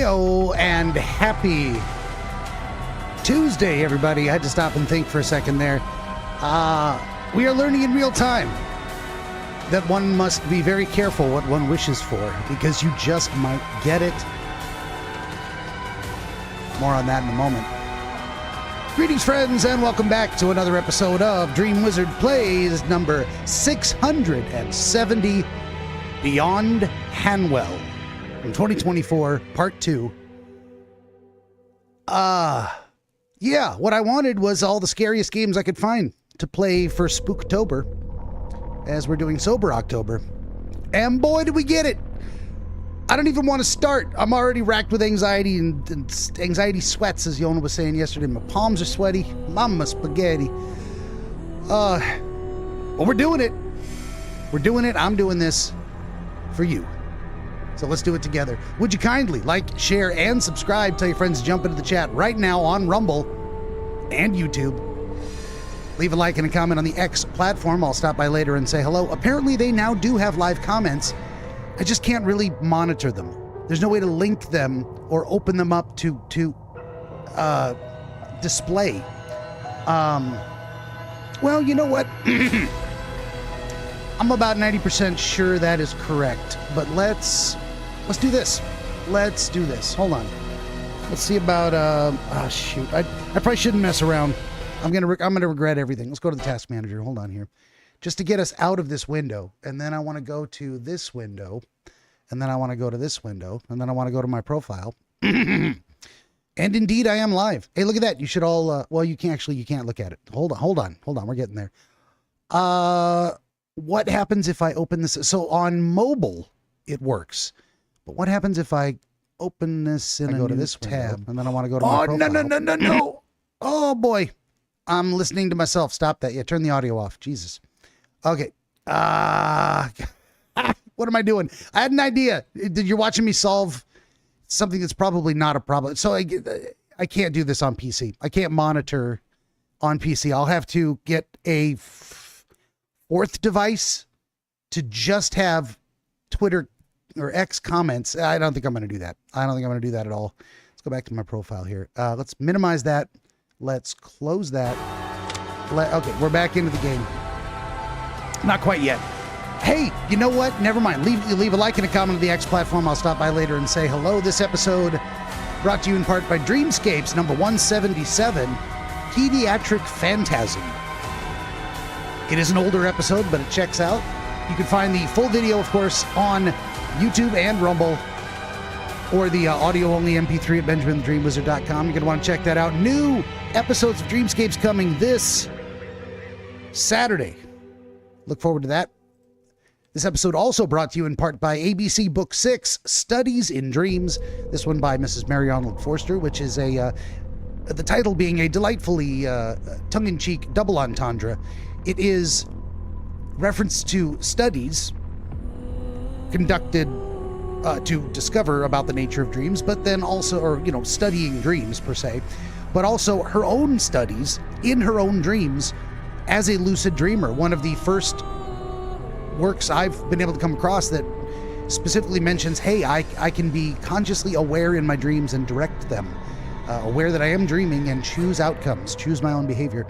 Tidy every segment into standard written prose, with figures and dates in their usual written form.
Heyo, and happy Tuesday, everybody. I had to stop and think for a second there. We are learning in real time that one must be very careful what one wishes for, because you just might get it. More on that in a moment. Greetings, friends, and welcome back to another episode of DreamWizard Plays number 670, Beyond Hanwell, from 2024, Part 2. Yeah, what I wanted was all the scariest games I could find to play for Spooktober, as we're doing Sober October. And boy, did we get it! I don't even want to start. I'm already racked with anxiety and anxiety sweats, as Yona was saying yesterday. My palms are sweaty. Mama spaghetti. But we're doing it. We're doing it. I'm doing this for you. So let's do it together. Would you kindly like, share, and subscribe? Tell your friends to jump into the chat right now on Rumble and YouTube. Leave a like and a comment on the X platform. I'll stop by later and say hello. Apparently, they now do have live comments. I just can't really monitor them. There's no way to link them or open them up to display. Well, you know what? I'm about 90% sure that is correct. But let's do this. Let's do this. Hold on. Let's see about oh shoot. I probably shouldn't mess around. I'm gonna regret everything. Let's go to the task manager. Hold on here. Just to get us out of this window, and then I want to go to this window, and then I want to go to this window, and then I want to go to my profile. And indeed, I am live. Hey, look at that. You should all, well, you can't look at it. Hold on. We're getting there. What happens if I open this? So on mobile, it works. But what happens if I open this and I go to this tab, and then I want to go to my profile? No. Oh, boy. I'm listening to myself. Stop that. Yeah, turn the audio off. Jesus. Okay. What am I doing? I had an idea. You're watching me solve something that's probably not a problem. So I can't do this on PC. I can't monitor on PC. I'll have to get a fourth device to just have Twitter or X comments. I don't think I'm going to do that. I don't think I'm going to do that at all. Let's go back to my profile here. Let's minimize that. Let's close that. Okay, we're back into the game. Not quite yet. Hey, you know what? Never mind. Leave a like and a comment on the X platform. I'll stop by later and say hello. This episode brought to you in part by Dreamscapes, number 177, Pediatric Phantasm. It is an older episode, but it checks out. You can find the full video, of course, on YouTube and Rumble, or the audio-only MP3 at BenjaminTheDreamWizard.com. You're going to want to check that out. New episodes of Dreamscapes coming this Saturday. Look forward to that. This episode also brought to you in part by ABC Book 6, Studies in Dreams. This one by Mrs. Mary Arnold Forster, which is the title being a delightfully tongue-in-cheek double entendre. It is reference to studies conducted to discover about the nature of dreams, but then also, or, studying dreams per se, but also her own studies in her own dreams as a lucid dreamer. One of the first works I've been able to come across that specifically mentions, hey, I can be consciously aware in my dreams and direct them, aware that I am dreaming and choose outcomes, choose my own behavior.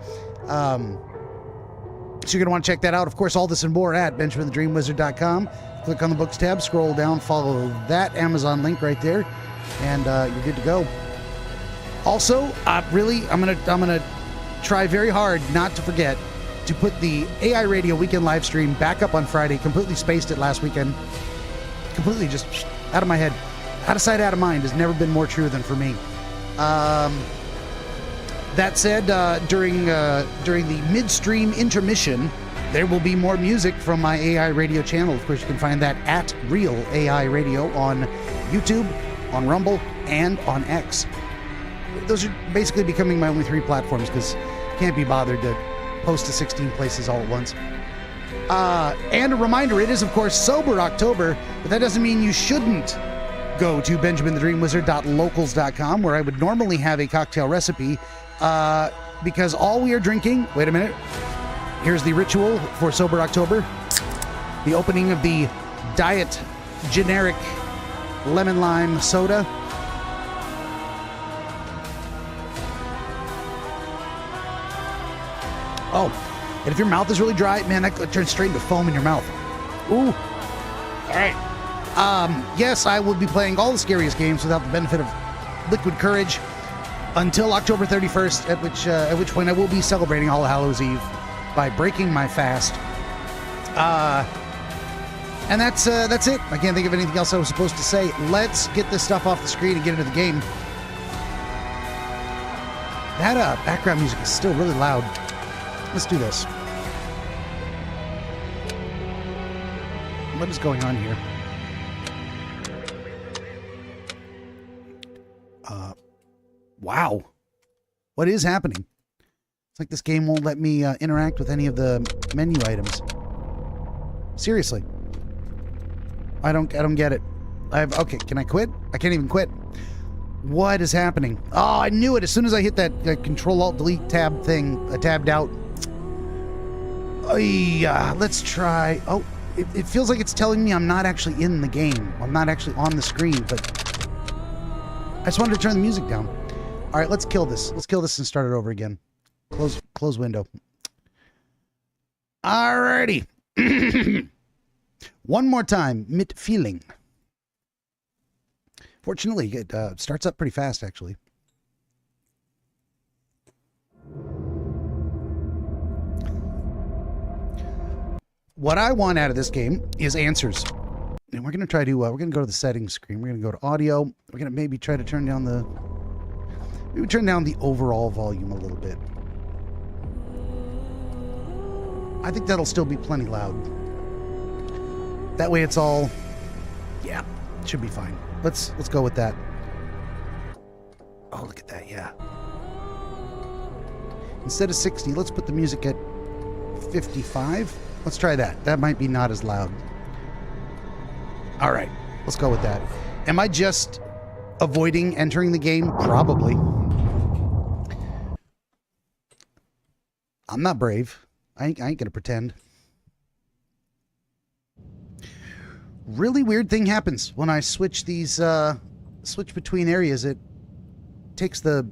So you're going to want to check that out. Of course, all this and more at BenjaminTheDreamWizard.com. Click on the books tab, scroll down, follow that Amazon link right there, and you're good to go. Also, I'm gonna try very hard not to forget to put the AI Radio Weekend live stream back up on Friday. Completely spaced it last weekend. Completely just out of my head. Out of sight, out of mind has never been more true than for me. That said, during the midstream intermission, there will be more music from my AI Radio channel. Of course, you can find that at Real AI Radio on YouTube, on Rumble, and on X. Those are basically becoming my only three platforms because I can't be bothered to post to 16 places all at once. And a reminder, it is, of course, Sober October, but that doesn't mean you shouldn't go to BenjaminTheDreamWizard.locals.com, where I would normally have a cocktail recipe, because all we are drinking... Wait a minute. Here's the ritual for Sober October. The opening of the Diet Generic Lemon Lime Soda. Oh, and if your mouth is really dry, man, that could turn straight into foam in your mouth. Ooh. All right. Yes, I will be playing all the scariest games without the benefit of liquid courage until October 31st, at which point I will be celebrating All Hallows Eve by breaking my fast. And that's it. I can't think of anything else I was supposed to say. Let's get this stuff off the screen and get into the game. That background music is still really loud. Let's do this. What is going on here? Wow. What is happening? It's like this game won't let me interact with any of the menu items. Seriously. I don't get it. Okay, can I quit? I can't even quit. What is happening? Oh, I knew it. As soon as I hit that Control-Alt-Delete tab thing, tabbed out. Let's try. Oh, it feels like it's telling me I'm not actually in the game. I'm not actually on the screen, but I just wanted to turn the music down. All right, let's kill this. Let's kill this and start it over again. Close window. Alrighty. One more time. Mit feeling. Fortunately, it starts up pretty fast, actually. What I want out of this game is answers. And we're going to try to, we're going to go to the settings screen. We're going to go to audio. We're going to maybe try to turn down the overall volume a little bit. I think that'll still be plenty loud. That way it's all, yeah, it should be fine. Let's go with that. Oh, look at that, yeah. Instead of 60, let's put the music at 55. Let's try that. That might be not as loud. All right, let's go with that. Am I just avoiding entering the game? Probably. I'm not brave. I ain't gonna pretend. Really weird thing happens when I switch these, switch between areas. It takes the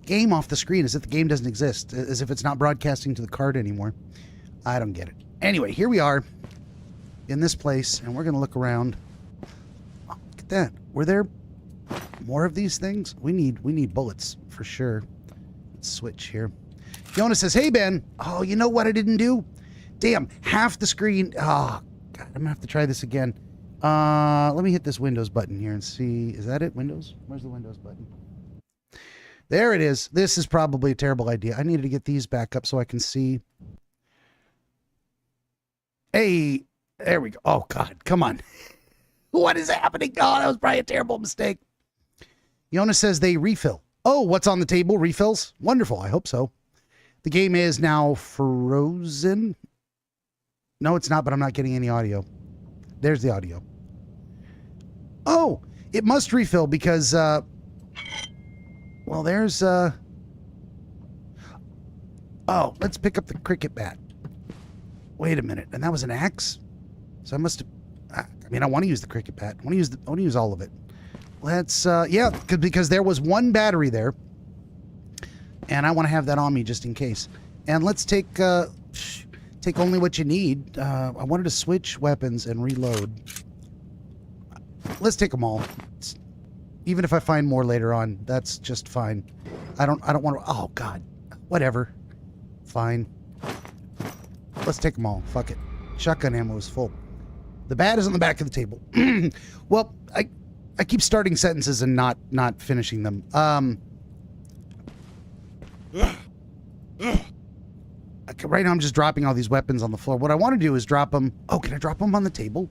game off the screen as if the game doesn't exist, as if it's not broadcasting to the card anymore. I don't get it. Anyway, here we are in this place, and we're going to look around. Oh, look at that. Were there more of these things? We need bullets for sure. Let's switch here. Fiona says, "Hey, Ben." Oh, you know what I didn't do? Damn, half the screen. Oh, God, I'm going to have to try this again. Let me hit this Windows button here and see. Is that it? Windows? Where's the Windows button? There it is. This is probably a terrible idea. I needed to get these back up so I can see. Hey, there we go. Oh, God, come on. What is happening? Oh, that was probably a terrible mistake. Yona says they refill. Oh, what's on the table? Refills? Wonderful. I hope so. The game is now frozen. No, it's not, but I'm not getting any audio. There's the audio. Oh, it must refill because, well, there's, oh, let's pick up the cricket bat. Wait a minute. And that was an axe? So I must have, I mean, I want to use the cricket bat. I want to use all of it. Let's, yeah, because there was one battery there. And I want to have that on me just in case. And let's take only what you need. I wanted to switch weapons and reload. Let's take them all. Even if I find more later on, that's just fine. I don't want to, oh God, whatever. Fine. Let's take them all. Fuck it. Shotgun ammo is full. The bat is on the back of the table. Well, I keep starting sentences and not finishing them. Right now I'm just dropping all these weapons on the floor. What I want to do is drop them. Oh, can I drop them on the table?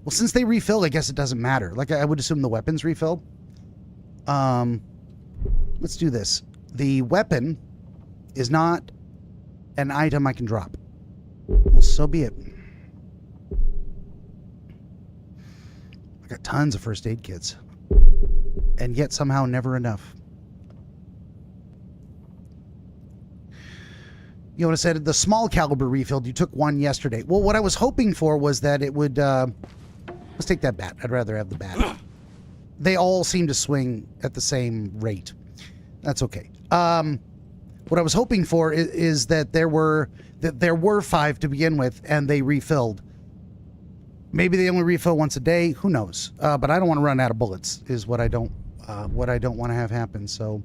Well, since they refill, I guess it doesn't matter. Like, I would assume the weapons refill. Let's do this. The weapon is not an item I can drop. Well, so be it. I got tons of first aid kits. And yet somehow never enough. You know, I said the small caliber refilled. You took one yesterday. Well, what I was hoping for was that it would, let's take that bat. I'd rather have the bat. They all seem to swing at the same rate. That's okay. What I was hoping for is that there were 5 to begin with, and they refilled. Maybe they only refill once a day. Who knows? But I don't want to run out of bullets. Is what I don't want to have happen. So,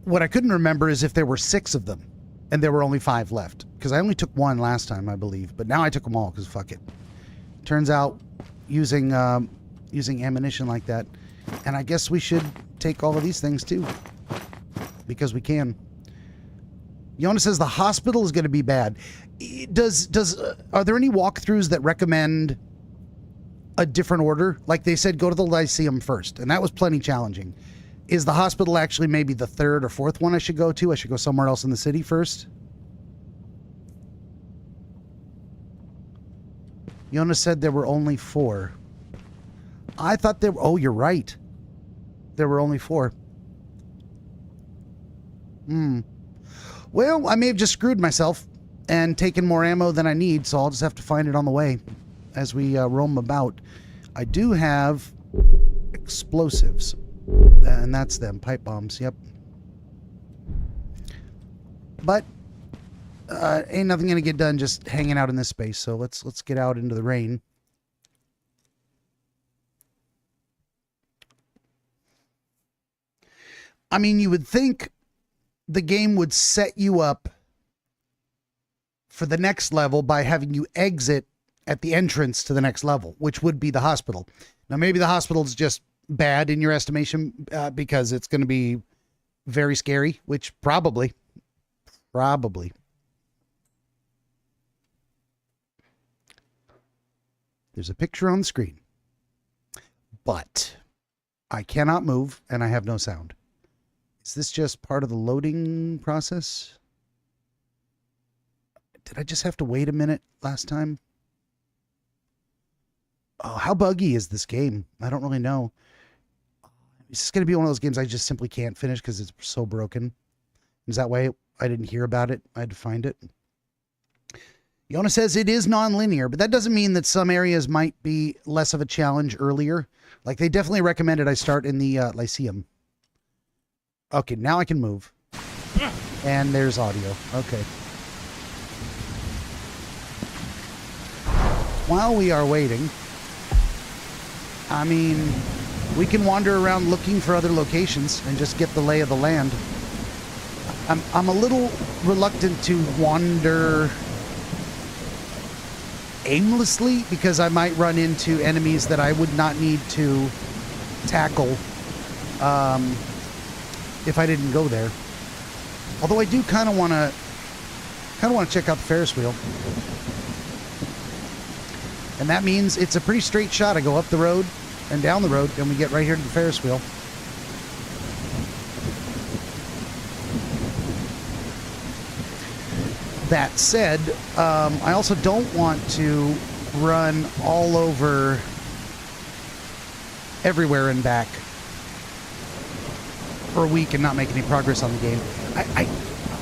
what I couldn't remember is if there were 6 of them, and there were only 5 left, because I only took 1 last time, I believe. But now I took them all because fuck it. Turns out, using ammunition like that, and I guess we should take all of these things too, because we can. Yona says the hospital is going to be bad. Are there any walkthroughs that recommend a different order? Like they said, go to the Lyceum first, and that was plenty challenging. Is the hospital actually maybe the 3rd or 4th one I should go to? I should go somewhere else in the city first? Yona said there were only 4. I thought there were... Oh, you're right. There were only 4. Well, I may have just screwed myself and taken more ammo than I need, so I'll just have to find it on the way as we roam about. I do have explosives, and that's them, pipe bombs, yep. But ain't nothing gonna get done just hanging out in this space, so let's get out into the rain. I mean, you would think the game would set you up for the next level by having you exit at the entrance to the next level, which would be the hospital. Now, maybe the hospital's just bad in your estimation because it's going to be very scary, which probably. There's a picture on the screen, but I cannot move and I have no sound. Is this just part of the loading process? Did I just have to wait a minute last time? Oh, how buggy is this game? I don't really know. Is this going to be one of those games I just simply can't finish because it's so broken? Is that why I didn't hear about it? I had to find it. Yona says it is non-linear, but that doesn't mean that some areas might be less of a challenge earlier. Like, they definitely recommended I start in the Lyceum. Okay, now I can move. And there's audio. Okay. While we are waiting, I mean, we can wander around looking for other locations and just get the lay of the land. I'm a little reluctant to wander aimlessly because I might run into enemies that I would not need to tackle if I didn't go there. Although I do kind of want to check out the Ferris wheel. And that means it's a pretty straight shot. I go up the road and down the road, and we get right here to the Ferris wheel. That said, I also don't want to run all over everywhere and back for a week and not make any progress on the game.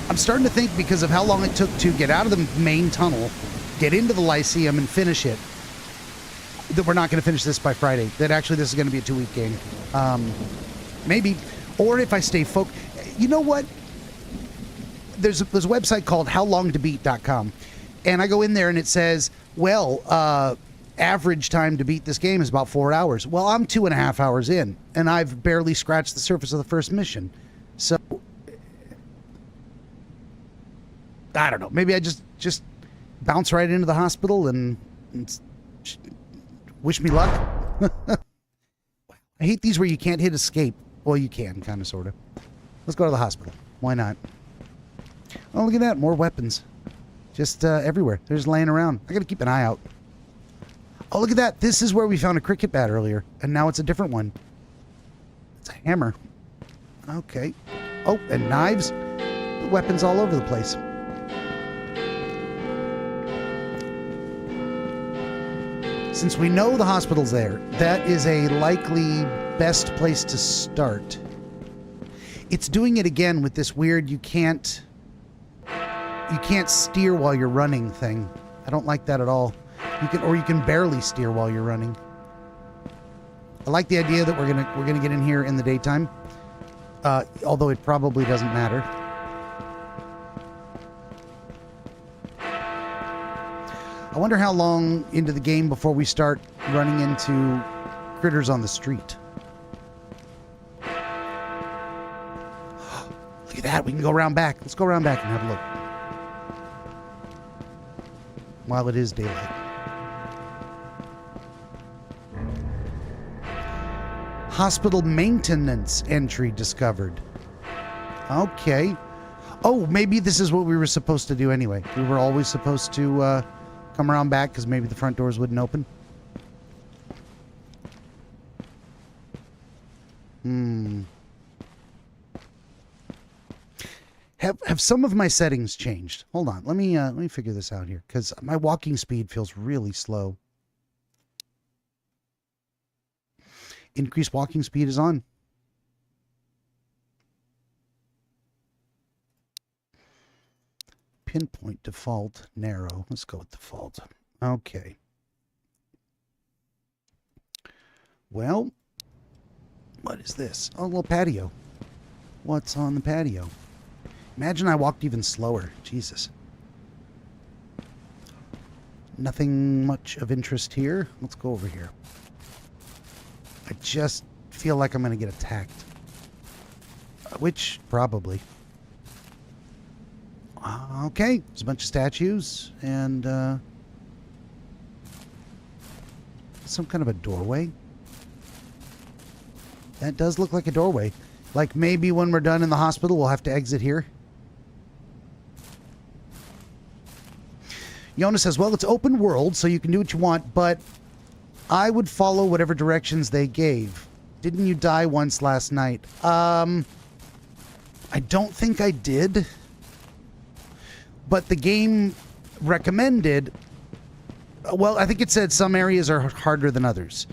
I'm starting to think, because of how long it took to get out of the main tunnel, get into the Lyceum and finish it, that we're not going to finish this by Friday. That actually this is going to be a 2-week game. Maybe. Or if I stay focused. You know what? There's a website called howlongtobeat.com. And I go in there and it says, well, average time to beat this game is about 4 hours. Well, I'm 2.5 hours in, and I've barely scratched the surface of the first mission. So, I don't know. Maybe I just bounce right into the hospital and wish me luck. I hate these where you can't hit escape. Well, you can, kind of, sort of. Let's go to the hospital. Why not? Oh, look at that. More weapons. Just everywhere. They're just laying around. I got to keep an eye out. Oh, look at that. This is where we found a cricket bat earlier. And now it's a different one. It's a hammer. Okay. Oh, and knives. Weapons all over the place. Since we know the hospital's there, that is a likely best place to start. It's doing it again with this weird you can't steer while you're running thing. I don't like that at all. You can barely steer while you're running. I like the idea that we're gonna get in here in the daytime Although it probably doesn't matter. I wonder how long into the game before we start running into critters on the street. Look at that. We can go around back. Let's go around back and have a look. While it is daylight. Hospital maintenance entry discovered. Okay. Oh, maybe this is what we were supposed to do anyway. We were always supposed to come around back because maybe the front doors wouldn't open. Have some of my settings changed? Hold on. Let me figure this out here because my walking speed feels really slow. Increased walking speed is on. Pinpoint default narrow. Let's go with default. Okay. Well, what is this? Oh, a little patio. What's on the patio? Imagine I walked even slower. Jesus. Nothing much of interest here. Let's go over here. I just feel like I'm going to get attacked. Which, probably. Okay, there's a bunch of statues, and some kind of a doorway. That does look like a doorway. Like maybe when we're done in the hospital, we'll have to exit here. Yona says, well, it's open world, so you can do what you want, but I would follow whatever directions they gave. Didn't you die once last night? I don't think I did. But the game recommended... Well, I think it said some areas are harder than others.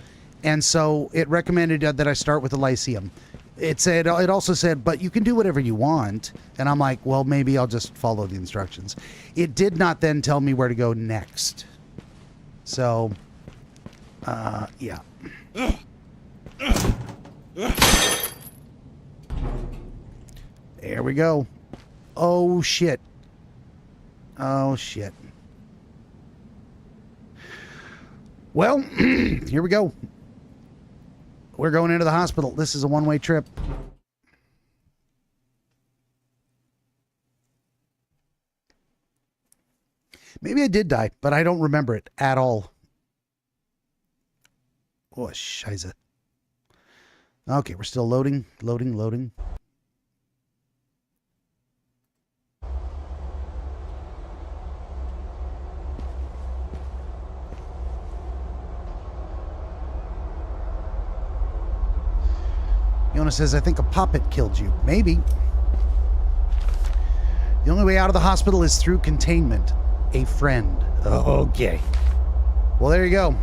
And so it recommended that I start with the Lyceum. It also said, but you can do whatever you want. And I'm like, well, maybe I'll just follow the instructions. It did not then tell me where to go next. So... yeah. There we go. Oh, shit. Oh, shit. Well, here we go. We're going into the hospital. This is a one-way trip. Maybe I did die, but I don't remember it at all. Oh, scheiße. Okay, we're still loading. Loading. Yona says, I think a puppet killed you. Maybe. The only way out of the hospital is through containment. A friend. Okay. Well, there you go.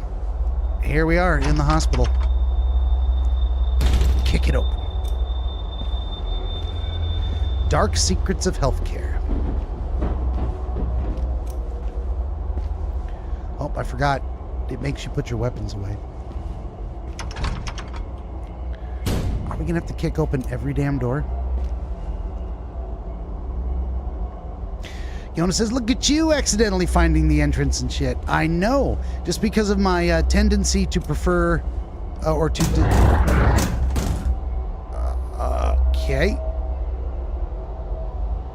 Here we are in the hospital. Kick it open. Dark secrets of healthcare. Oh, I forgot. It makes you put your weapons away. Are we gonna have to kick open every damn door? Yona says, look at you accidentally finding the entrance and shit. I know. Just because of my tendency to prefer... okay.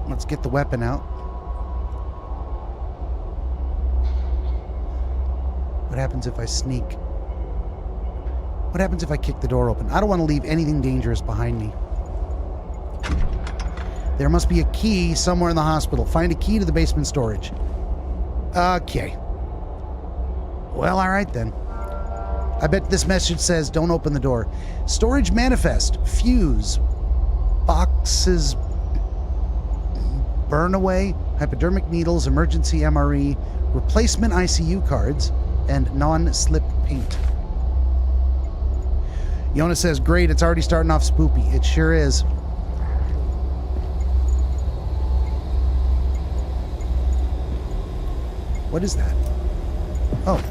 Let's get the weapon out. What happens if I sneak? What happens if I kick the door open? I don't want to leave anything dangerous behind me. There must be a key somewhere in the hospital. Find a key to the basement storage. Okay. Well, all right then. I bet this message says, don't open the door. Storage manifest. Fuse. Boxes. Burn away. Hypodermic needles. Emergency MRE. Replacement ICU cards. And non-slip paint. Yona says, great, it's already starting off spoopy. It sure is. What is that? Oh,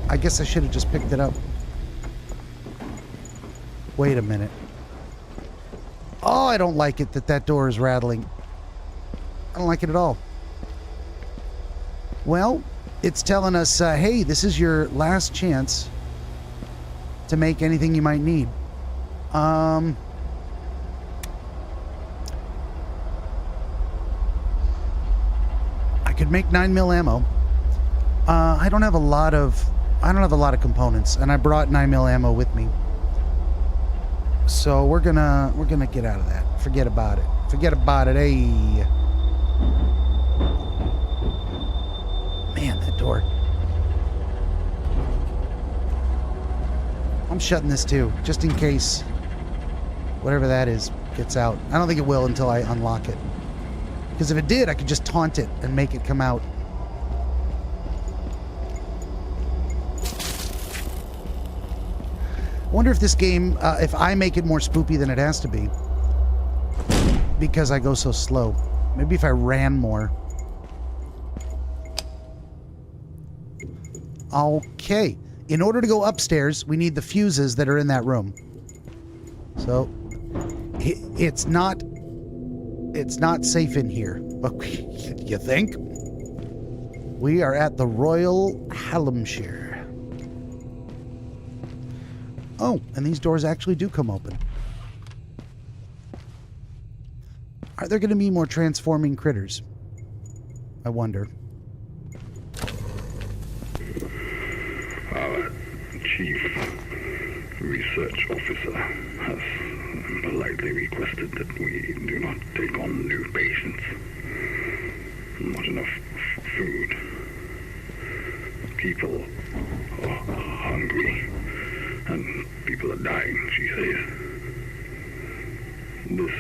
I guess I should have just picked it up. Wait a minute. Oh, I don't like it that door is rattling. I don't like it at all. Well, it's telling us, hey, this is your last chance to make anything you might need. I could make 9mm ammo. I don't have a lot of components, and I brought 9mm ammo with me. So we're gonna get out of that. Forget about it. Forget about it. Hey. Man, that door. I'm shutting this too, just in case whatever that is gets out. I don't think it will until I unlock it. Because if it did, I could just taunt it and make it come out. I wonder if this game, if I make it more spoopy than it has to be. Because I go so slow. Maybe if I ran more. Okay. In order to go upstairs, we need the fuses that are in that room. So, it's not safe in here. You think? We are at the Royal Hallamshire. Oh, and these doors actually do come open. Are there going to be more transforming critters? I wonder. Our chief research officer has politely requested that we do not take on new patients. Not enough food. People are hungry, and people are dying, she says. This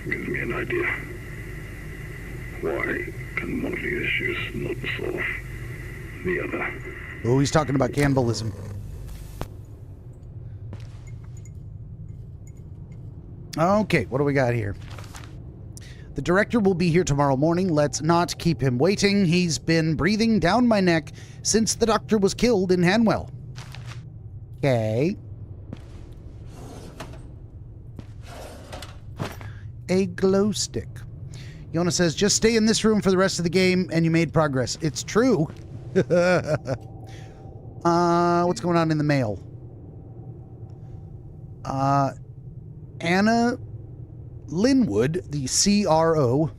gives me an idea. Why can one of these issues not solve the other? Oh, he's talking about cannibalism. Okay, what do we got here? The director will be here tomorrow morning. Let's not keep him waiting. He's been breathing down my neck since the doctor was killed in Hanwell. Okay. A glow stick. Yona says, just stay in this room for the rest of the game and you made progress. It's true. What's going on in the mail? Anna Linwood, the CRO.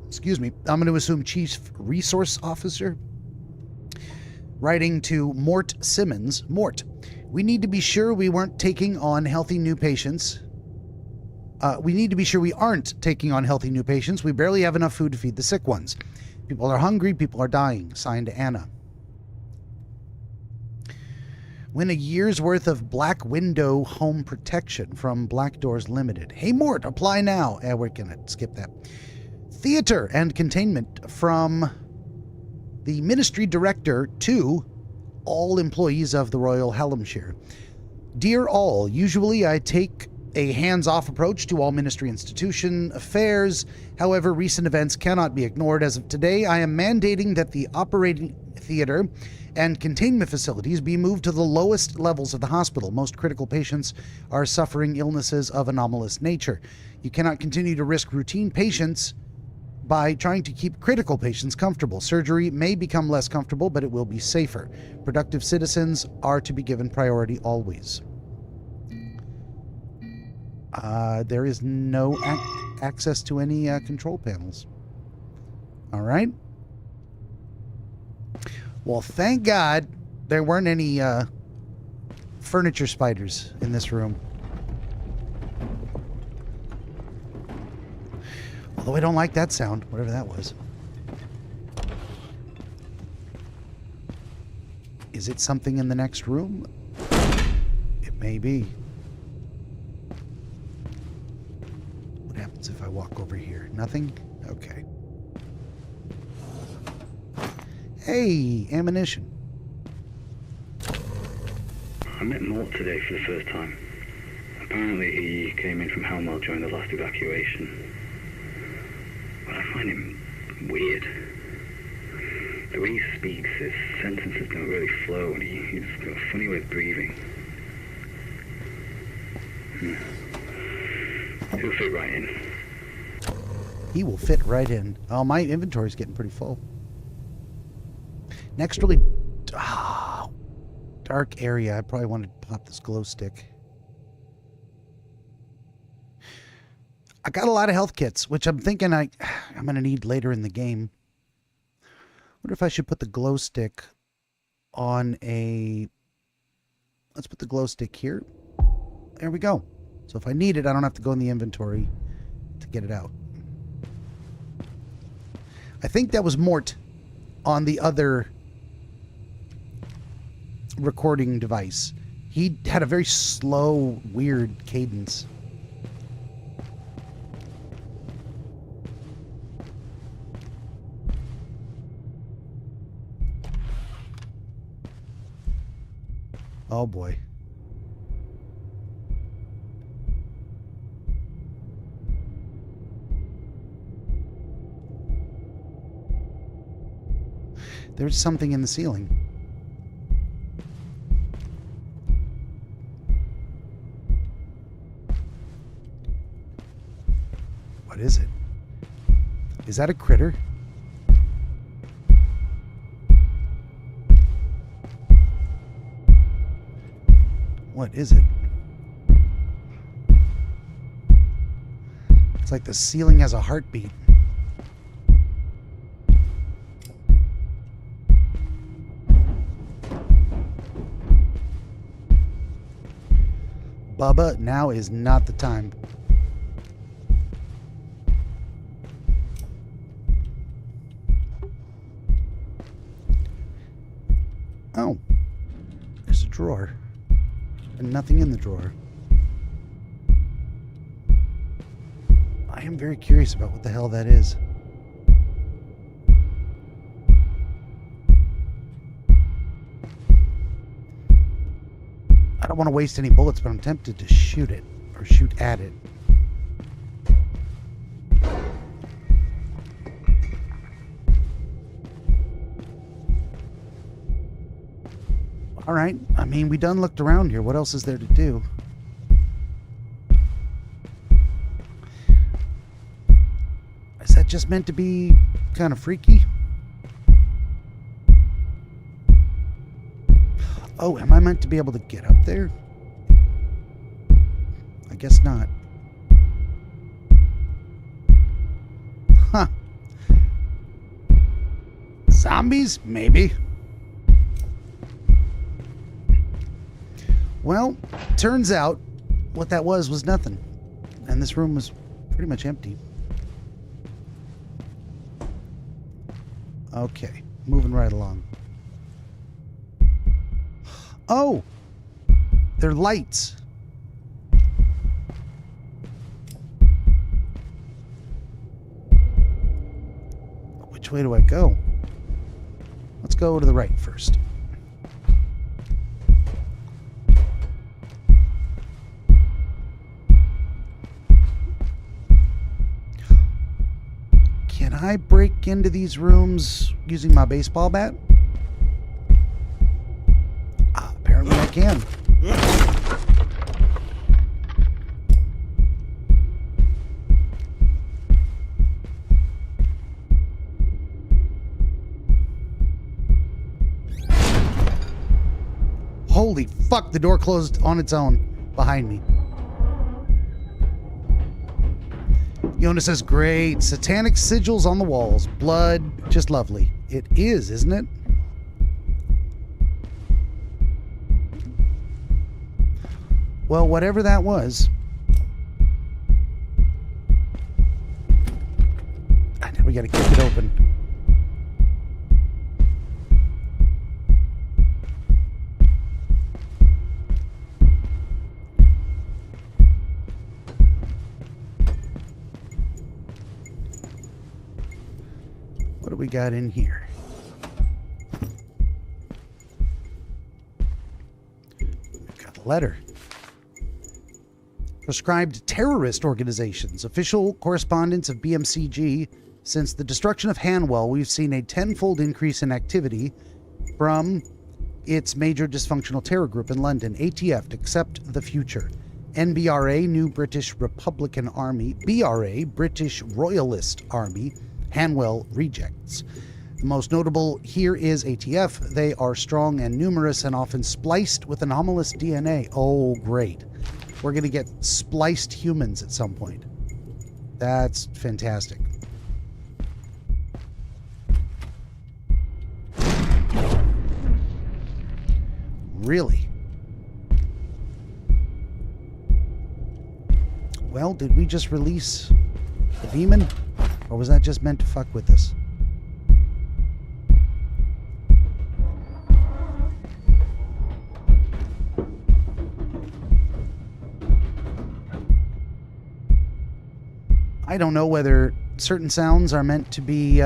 Excuse me. I'm going to assume Chief Resource Officer. Writing to Mort Simmons. Mort, we need to be sure we weren't taking on healthy new patients. We need to be sure we aren't taking on healthy new patients. We barely have enough food to feed the sick ones. People are hungry. People are dying. Signed, Anna. Win a year's worth of Black Window home protection from Black Doors Limited. Hey, Mort, apply now. We're going to skip that. Theater and containment from the ministry director to all employees of the Royal Hallamshire. Dear all, usually I take a hands-off approach to all ministry institution affairs. However, recent events cannot be ignored. As of today, I am mandating that the operating theater and containment facilities be moved to the lowest levels of the hospital. Most critical patients are suffering illnesses of anomalous nature. You cannot continue to risk routine patients by trying to keep critical patients comfortable. Surgery may become less comfortable, but it will be safer. Productive citizens are to be given priority always. There is no access to any control panels. All right. Well, thank God there weren't any furniture spiders in this room. Although I don't like that sound, whatever that was. Is it something in the next room? It may be. What happens if I walk over here? Nothing? Okay. Hey, ammunition. I met Mort today for the first time. Apparently he came in from Hanwell during the last evacuation. But I find him weird. The way he speaks, his sentences don't really flow, and he's got a funny way of breathing. He'll fit right in. He will fit right in. Oh, my inventory's getting pretty full. Next really dark area. I probably want to pop this glow stick. I got a lot of health kits, which I'm thinking I'm going to need later in the game. Wonder if I should put the glow stick on a... Let's put the glow stick here. There we go. So if I need it, I don't have to go in the inventory to get it out. I think that was Mort on the other recording device. He had a very slow, weird cadence. Oh boy. There's something in the ceiling. What is it? Is that a critter? What is it? It's like the ceiling has a heartbeat. Bubba, now is not the time. Oh, there's a drawer. And nothing in the drawer. I am very curious about what the hell that is. I don't want to waste any bullets, but I'm tempted to shoot it or shoot at it. All right. I mean, we done looked around here. What else is there to do? Is that just meant to be kind of freaky? Oh, am I meant to be able to get up there? I guess not. Huh. Zombies? Maybe. Well, turns out what that was nothing. And this room was pretty much empty. Okay, moving right along. Oh! They're lights. Which way do I go? Let's go to the right first. Can I break into these rooms using my baseball bat? Apparently I can. Holy fuck, the door closed on its own behind me. Yona says, great. Satanic sigils on the walls. Blood. Just lovely. It is, isn't it? Well, whatever that was. We gotta kick it open. What do we got in here? We've got a letter. Prescribed terrorist organizations. Official correspondence of BMCG. Since the destruction of Hanwell, we've seen a tenfold increase in activity from its major dysfunctional terror group in London, ATF, Accept the Future. NBRA, New British Republican Army. BRA, British Royalist Army. Hanwell Rejects. The most notable here is ATF. They are strong and numerous and often spliced with anomalous DNA. Oh, great. We're going to get spliced humans at some point. That's fantastic. Really? Well, did we just release the demon? Or was that just meant to fuck with us? I don't know whether certain sounds are meant to be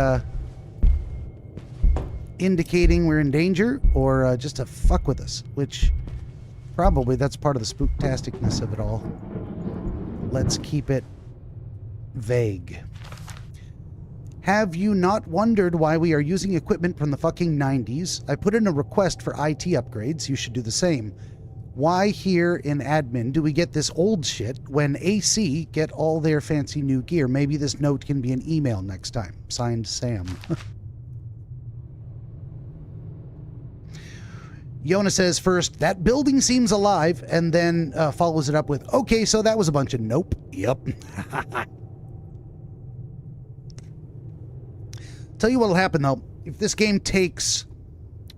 indicating we're in danger or just to fuck with us, which probably that's part of the spooktasticness of it all. Let's keep it vague. Have you not wondered why we are using equipment from the fucking 90s? I put in a request for IT upgrades. You should do the same. Why here in admin do we get this old shit when AC get all their fancy new gear? Maybe this note can be an email next time. Signed, Sam. Yona says first, that building seems alive, and then follows it up with, okay, so that was a bunch of nope. Yep. Tell you what'll happen, though. If this game takes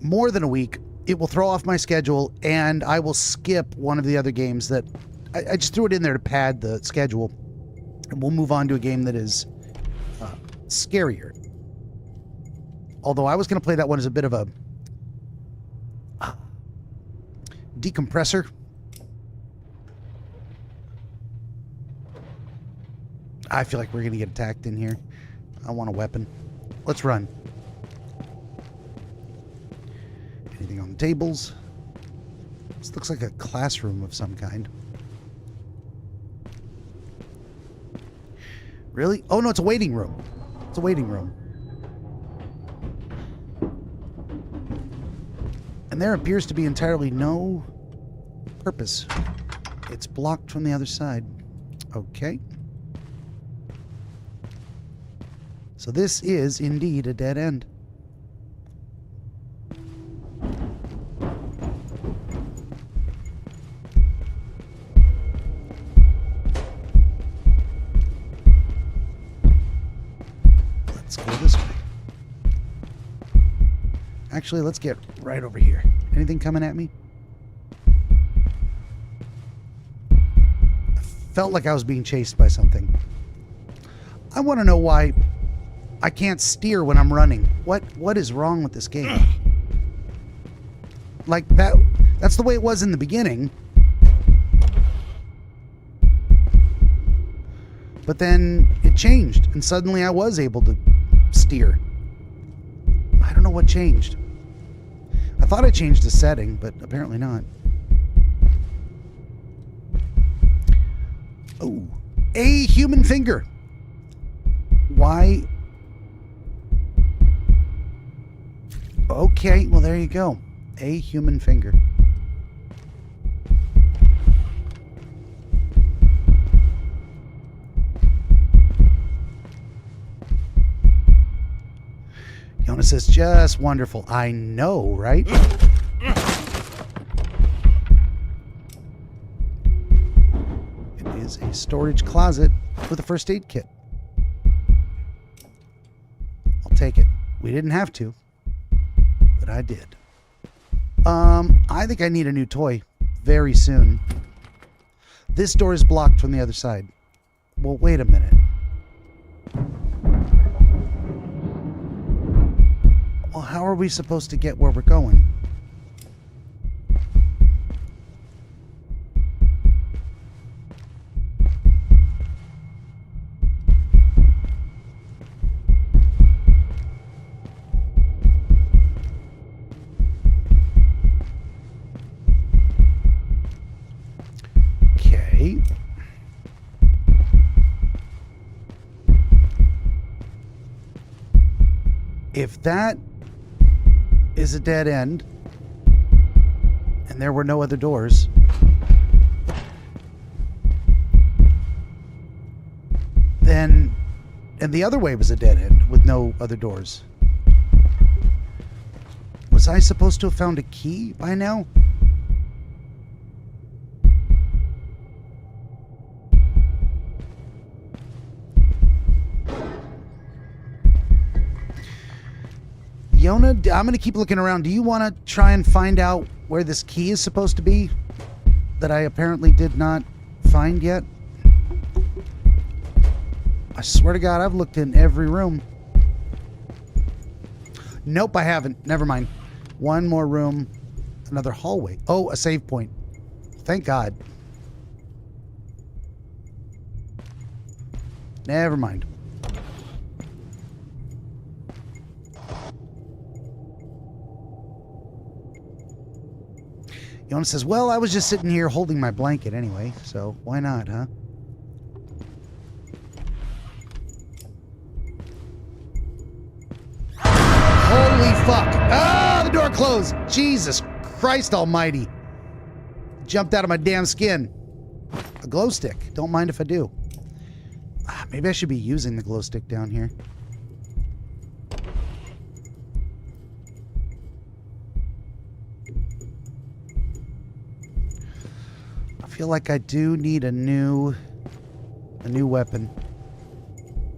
more than a week, it will throw off my schedule, and I will skip one of the other games that... I just threw it in there to pad the schedule, and we'll move on to a game that is scarier. Although I was going to play that one as a bit of a decompressor. I feel like we're going to get attacked in here. I want a weapon. Let's run. Anything on the tables? This looks like a classroom of some kind. Really? Oh, no, it's a waiting room. It's a waiting room. And there appears to be entirely no purpose. It's blocked from the other side. Okay. So this is indeed a dead end. Let's go this way. Actually, let's get right over here. Anything coming at me? I felt like I was being chased by something. I want to know why I can't steer when I'm running. What is wrong with this game? Like that's the way it was in the beginning. But then it changed and suddenly I was able to steer. I don't know what changed. I thought I changed the setting, but apparently not. Oh, a human finger. Why? Okay, well there you go. A human finger. Yona says, just wonderful. I know, right? It is a storage closet with a first aid kit. I'll take it. We didn't have to, but I did. I think I need a new toy very soon. This door is blocked from the other side. Well, wait a minute. Well, how are we supposed to get where we're going? Okay. If that is a dead end, and there were no other doors, And the other way was a dead end with no other doors. Was I supposed to have found a key by now? Yona, I'm going to keep looking around. Do you want to try and find out where this key is supposed to be that I apparently did not find yet? I swear to God, I've looked in every room. Nope, I haven't. Never mind. One more room. Another hallway. Oh, a save point. Thank God. Never mind. Yona says, well, I was just sitting here holding my blanket anyway, so why not, huh? Holy fuck. Ah, the door closed. Jesus Christ almighty. Jumped out of my damn skin. A glow stick. Don't mind if I do. Maybe I should be using the glow stick down here. I feel like I do need a new weapon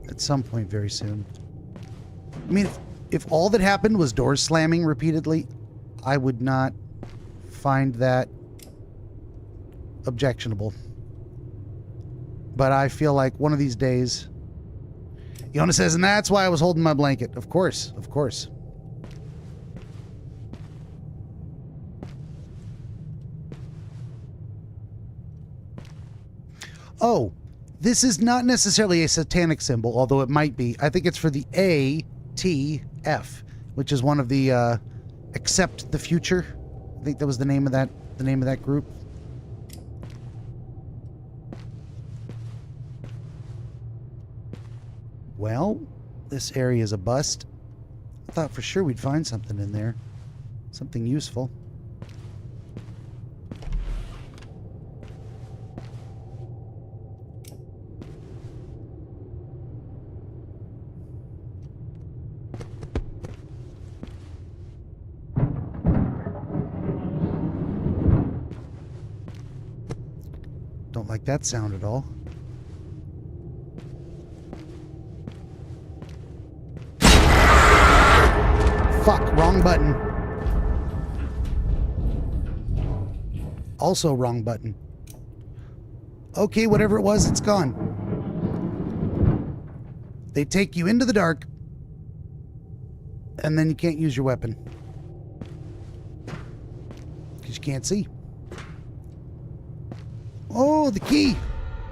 at some point very soon. I mean, if all that happened was doors slamming repeatedly, I would not find that objectionable. But I feel like one of these days... Yona says, and that's why I was holding my blanket. Of course, of course. Oh, this is not necessarily a satanic symbol, although it might be. I think it's for the ATF, which is one of the Accept the Future. I think that was the name of that group. Well, this area is a bust. I thought for sure we'd find something in there. Something useful. Don't like that sound at all. Fuck, wrong button. Also wrong button. Okay, whatever it was, it's gone. They take you into the dark, and then you can't use your weapon. Because you can't see. Oh, the key.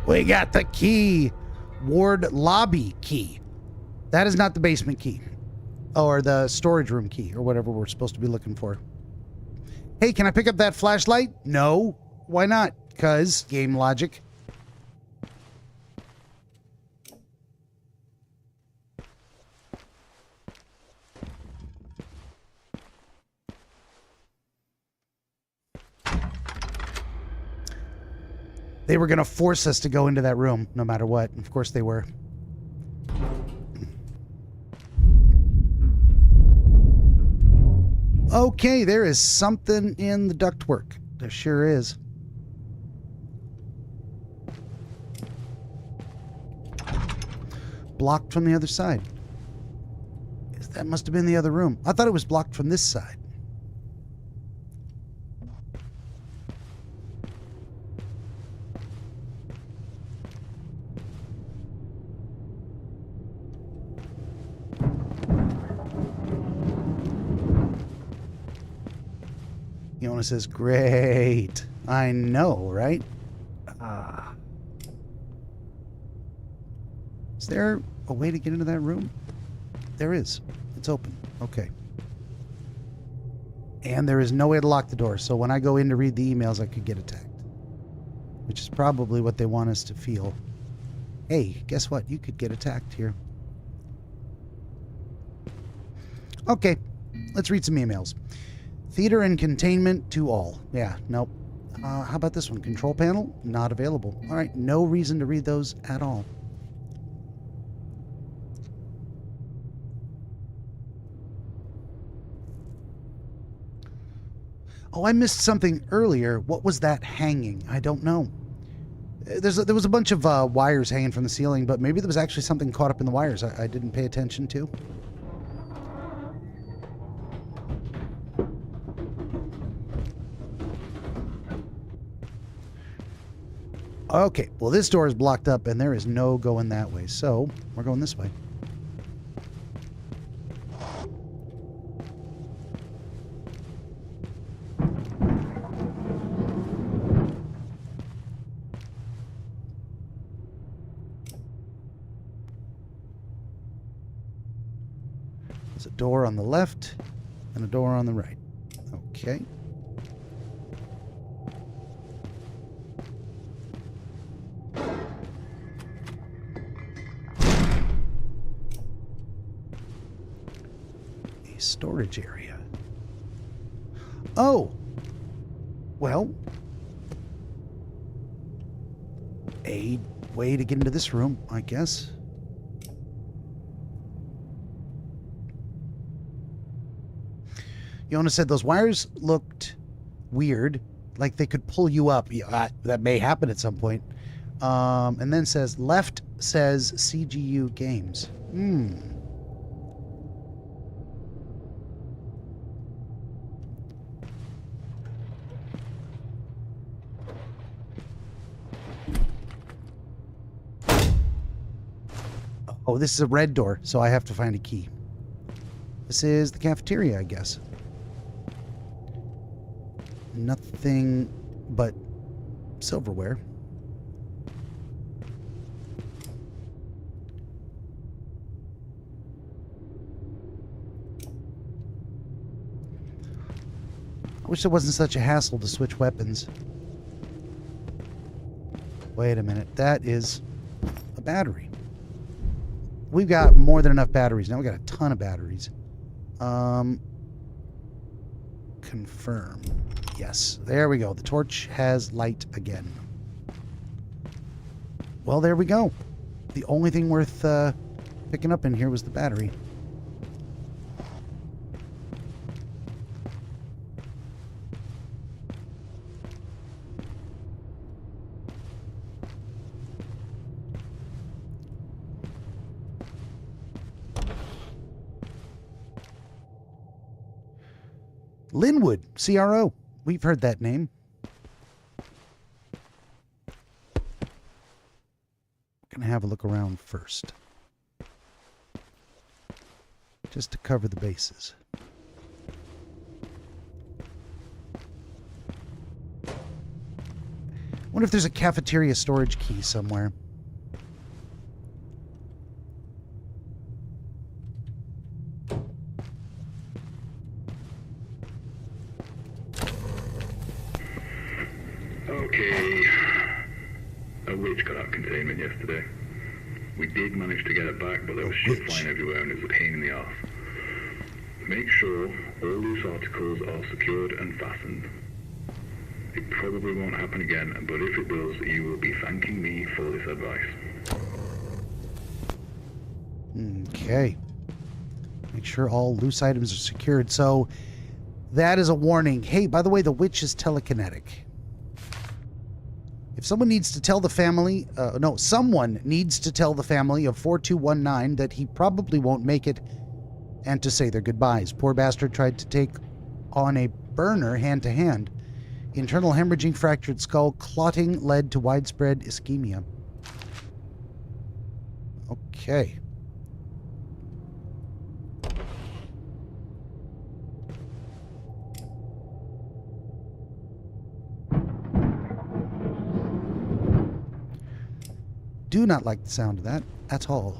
We got the key. Ward lobby key. That is not the basement key. Or the storage room key, or whatever we're supposed to be looking for. Hey, can I pick up that flashlight? No. Why not? Because game logic. They were going to force us to go into that room, no matter what. Of course they were. Okay, there is something in the ductwork. There sure is. Blocked from the other side. That must have been the other room. I thought it was blocked from this side. Yona says, great. I know, right? Is there a way to get into that room? There is. It's open. Okay. And there is no way to lock the door, so when I go in to read the emails, I could get attacked. Which is probably what they want us to feel. Hey, guess what? You could get attacked here. Okay. Let's read some emails. Theater and containment to all. Yeah, nope. How about this one? Control panel? Not available. All right, no reason to read those at all. Oh, I missed something earlier. What was that hanging? I don't know. There was a bunch of wires hanging from the ceiling, but maybe there was actually something caught up in the wires I didn't pay attention to. Okay, well this door is blocked up and there is no going that way, so we're going this way. There's a door on the left and a door on the right. Okay. A storage area. Oh! Well, a way to get into this room, I guess. Yona said those wires looked weird, like they could pull you up. Yeah, that may happen at some point. And then says, left says CGU Games. Oh, this is a red door, so I have to find a key. This is the cafeteria, I guess. Nothing but silverware. I wish it wasn't such a hassle to switch weapons. Wait a minute. That is a battery. We've got more than enough batteries. Now we got a ton of batteries. Confirm. Yes, there we go. The torch has light again. Well, there we go. The only thing worth picking up in here was the battery. Linwood, CRO. We've heard that name. We're going to have a look around first. Just to cover the bases. Wonder if there's a cafeteria storage key somewhere. Okay. A witch got out containment yesterday. We did manage to get it back, but there was shit flying everywhere and it was a pain in the arse. Make sure all loose articles are secured and fastened. It probably won't happen again, but if it does, you will be thanking me for this advice. Okay. Make sure all loose items are secured. So that is a warning. Hey, by the way, the witch is telekinetic. If someone needs to tell the family, someone needs to tell the family of 4219 that he probably won't make it and to say their goodbyes. Poor bastard tried to take on a burner hand to hand. Internal hemorrhaging, fractured skull, clotting led to widespread ischemia. Okay. Do not like the sound of that at all.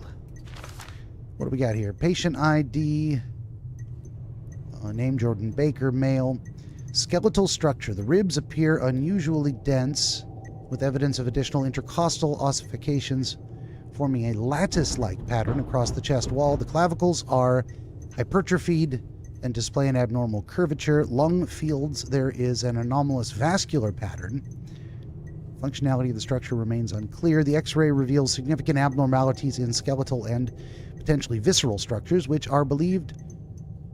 What do we got here? Patient ID. Name Jordan Baker, male. Skeletal structure. The ribs appear unusually dense, with evidence of additional intercostal ossifications forming a lattice-like pattern across the chest wall. The clavicles are hypertrophied and display an abnormal curvature. Lung fields, there is an anomalous vascular pattern. Functionality of the structure remains unclear. The X-ray reveals significant abnormalities in skeletal and potentially visceral structures, which are believed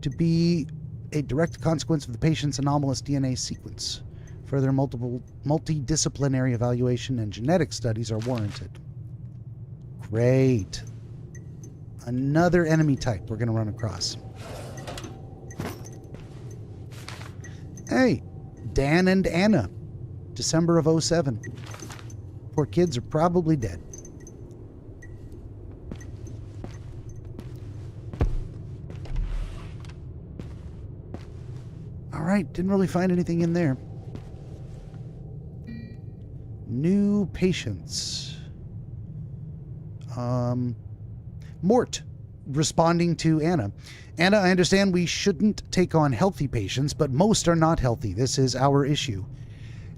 to be a direct consequence of the patient's anomalous DNA sequence. Further multidisciplinary evaluation and genetic studies are warranted. Great. Another enemy type we're going to run across. Hey, Dan and Anna. December of 07. Poor kids are probably dead. Alright, didn't really find anything in there. New patients. Mort, responding to Anna. Anna, I understand we shouldn't take on healthy patients, but most are not healthy. This is our issue.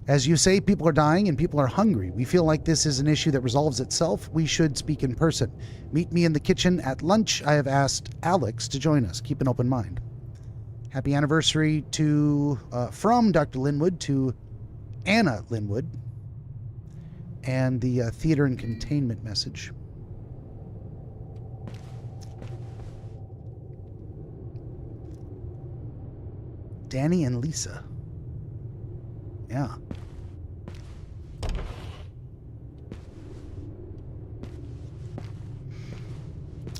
As you say, people are dying and people are hungry. We feel like this is an issue that resolves itself. We should speak in person. Meet me in the kitchen at lunch. I have asked Alex to join us. Keep an open mind. Happy anniversary to from Dr. Linwood to Anna Linwood. And the theater and containment message. Danny and Lisa. Yeah.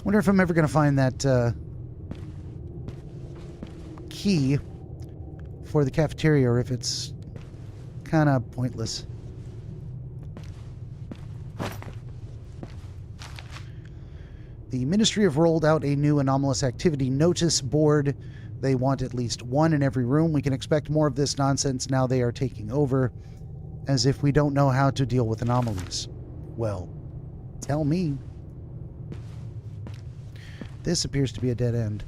Wonder if I'm ever going to find that key for the cafeteria, or if it's kind of pointless. The Ministry have rolled out a new anomalous activity notice board. They want at least one in every room. We can expect more of this nonsense now they are taking over, as if we don't know how to deal with anomalies. Well, tell me. This appears to be a dead end.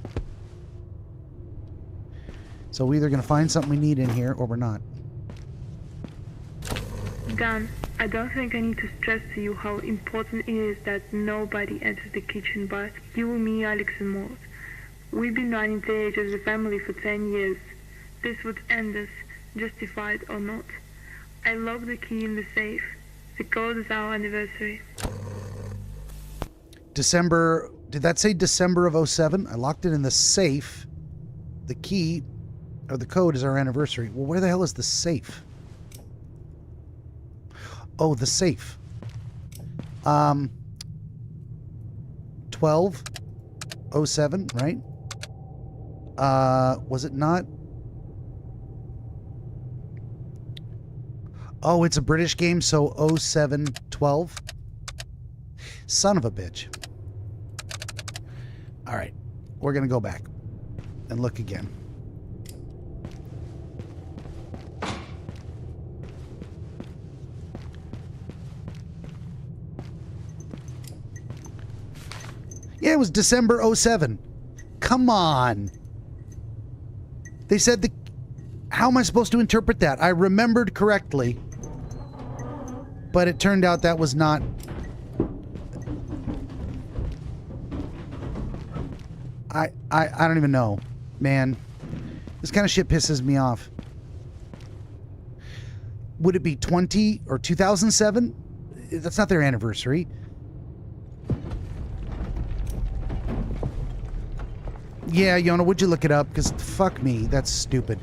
So we're either going to find something we need in here, or we're not. Dan, I don't think I need to stress to you how important it is that nobody enters the kitchen but you, me, Alex, and Mort. We've been running TH as a family for 10 years. This would end us, justified or not. I locked the key in the safe. The code is our anniversary. December... Did that say December of 07? I locked it in the safe. The key, or the code, is our anniversary. Well, where the hell is the safe? Oh, the safe. 12/07, right? Was it not? Oh, it's a British game, so 07/12. Son of a bitch. All right, we're going to go back and look again. Yeah, it was December 07. Come on. They said the... How am I supposed to interpret that? I remembered correctly, but it turned out that was not... I don't even know. Man, this kind of shit pisses me off. Would it be 20 or 2007? That's not their anniversary. Yeah, Yona, would you look it up? Because fuck me, that's stupid.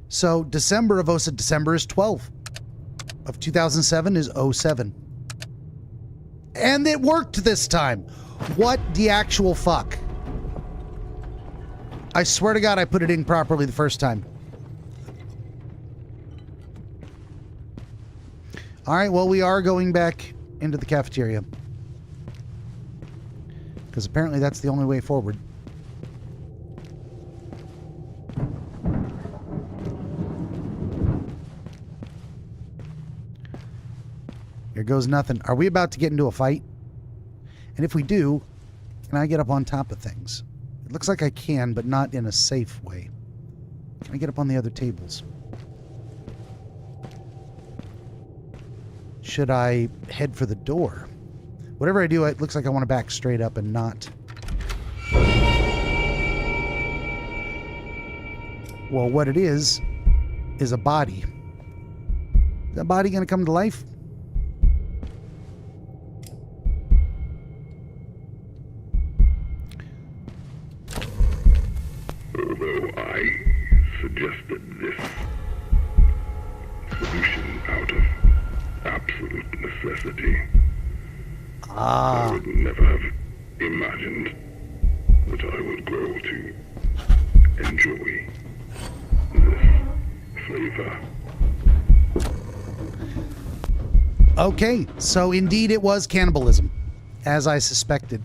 So December of 07, December is 12. Of 2007 is 07. And it worked this time. What the actual fuck? I swear to God I put it in properly the first time. Alright, well, we are going back into the cafeteria. Because apparently that's the only way forward. Here goes nothing. Are we about to get into a fight? And if we do, can I get up on top of things? It looks like I can, but not in a safe way. Can I get up on the other tables? Should I head for the door? Whatever I do, it looks like I want to back straight up and not... Well, what it is a body. Is that body going to come to life? suggested this solution out of absolute necessity. I would never have imagined that I would grow to enjoy this flavor. Okay, so indeed it was cannibalism, as I suspected.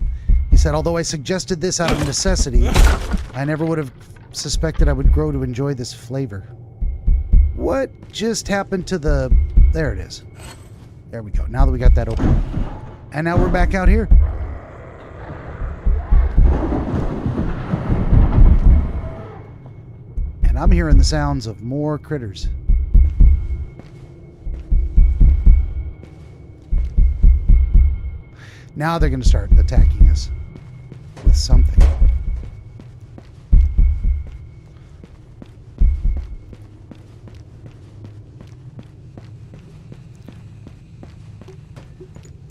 He said, although I suggested this out of necessity, I never would have suspected I would grow to enjoy this flavor. What just happened to the... There it is. There we go. Now that we got that open. And now we're back out here. And I'm hearing the sounds of more critters. Now they're going to start attacking us with something.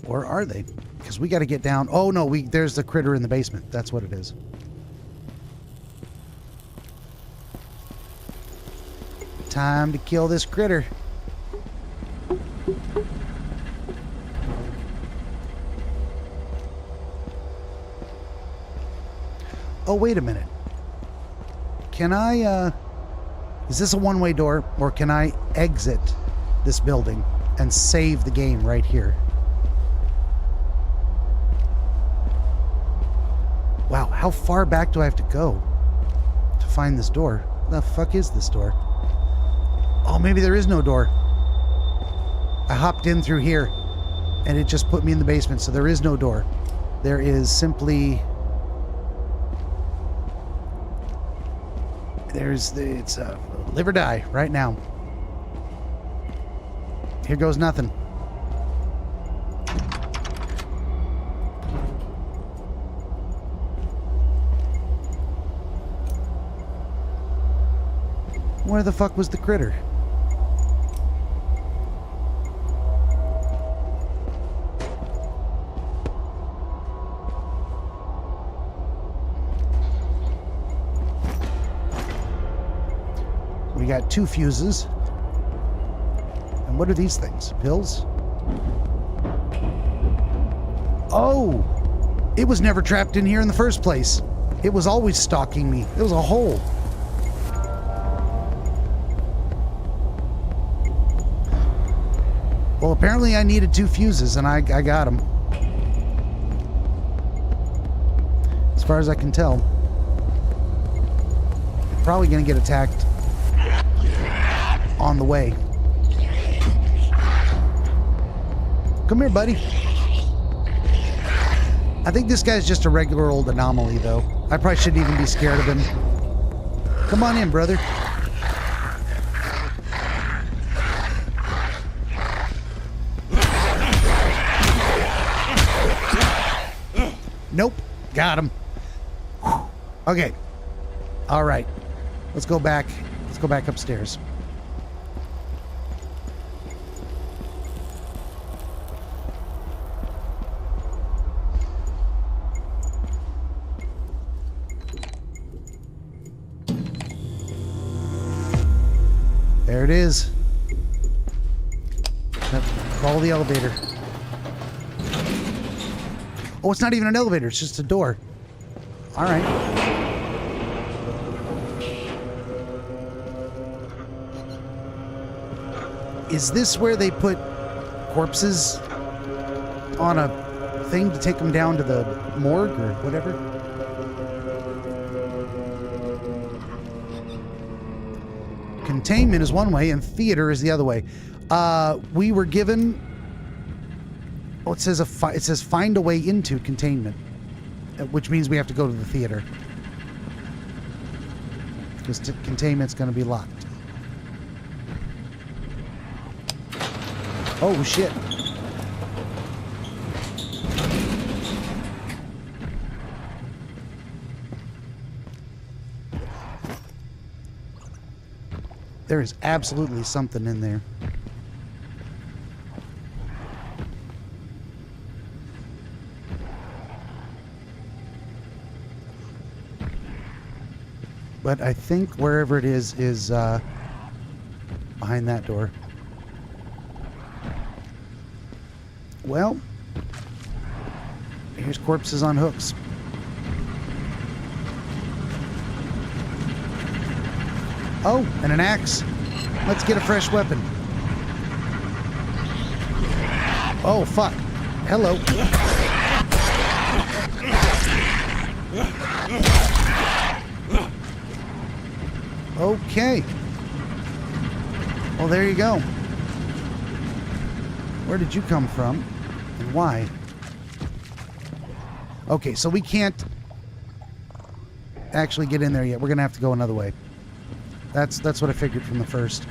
Or are they? Because we got to get down. Oh no, there's the critter in the basement. That's what it is. Time to kill this critter. Oh, wait a minute. Can I, is this a one-way door, or can I exit this building and save the game right here? Wow, how far back do I have to go to find this door? The fuck is this door? Oh, maybe there is no door. I hopped in through here, and it just put me in the basement, so there is no door. There is simply... it's live or die right now. Here goes nothing. Where the fuck was the critter? We got 2 fuses. And what are these things? Pills? Oh! It was never trapped in here in the first place. It was always stalking me. It was a hole. Well, apparently I needed 2 fuses, and I got them. As far as I can tell. Probably going to get attacked on the way. Come here, buddy. I think this guy's just a regular old anomaly, though. I probably shouldn't even be scared of him. Come on in, brother. Nope. Got him. Okay. All right. Let's go back. Let's go back upstairs. There it is. Follow the elevator. Oh, it's not even an elevator. It's just a door. All right. Is this where they put corpses on a thing to take them down to the morgue or whatever? Containment is one way and theater is the other way. We were given... Oh, it says find a way into containment, which means we have to go to the theater. Because containment's going to be locked. Oh, shit. There is absolutely something in there. But I think wherever it is behind that door. Well, here's corpses on hooks. Oh, and an axe. Let's get a fresh weapon. Oh, fuck. Hello. Okay. Well, there you go. Where did you come from? And why? Okay, so we can't actually get in there yet. We're going to have to go another way. That's what I figured from the first.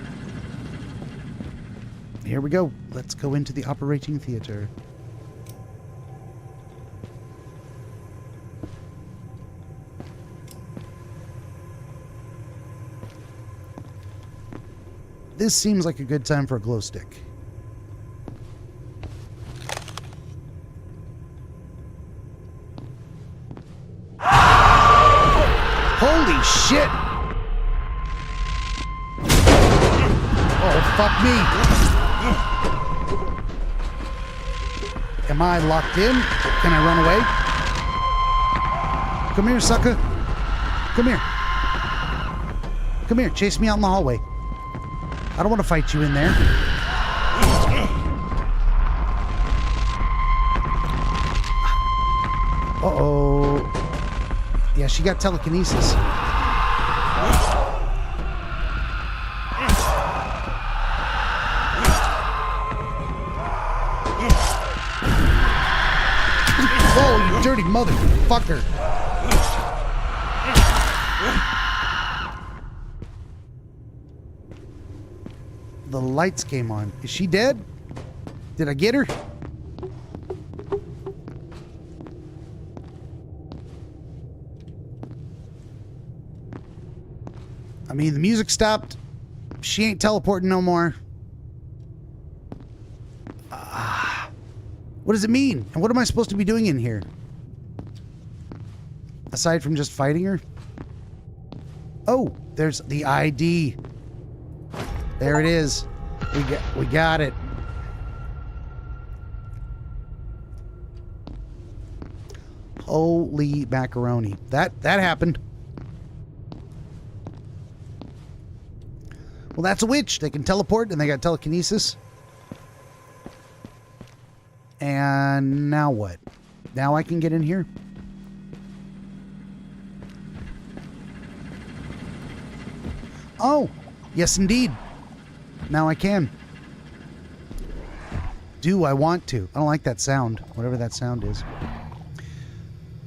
Here we go. Let's go into the operating theater. This seems like a good time for a glow stick. Holy shit! Oh, fuck me. Am I locked in? Can I run away? Come here, sucker. Come here. Come here, chase me out in the hallway. I don't want to fight you in there. Uh-oh. Yeah, she got telekinesis. Oh, you dirty motherfucker. The lights came on. Is she dead? Did I get her? I mean, the music stopped. She ain't teleporting no more. What does it mean? And what am I supposed to be doing in here? Aside from just fighting her? Oh, there's the ID. There it is. We got it. Holy macaroni. That happened. Well, that's a witch. They can teleport and they got telekinesis. And now what? Now I can get in here? Oh, yes indeed. Now I can. Do I want to? I don't like that sound, whatever that sound is.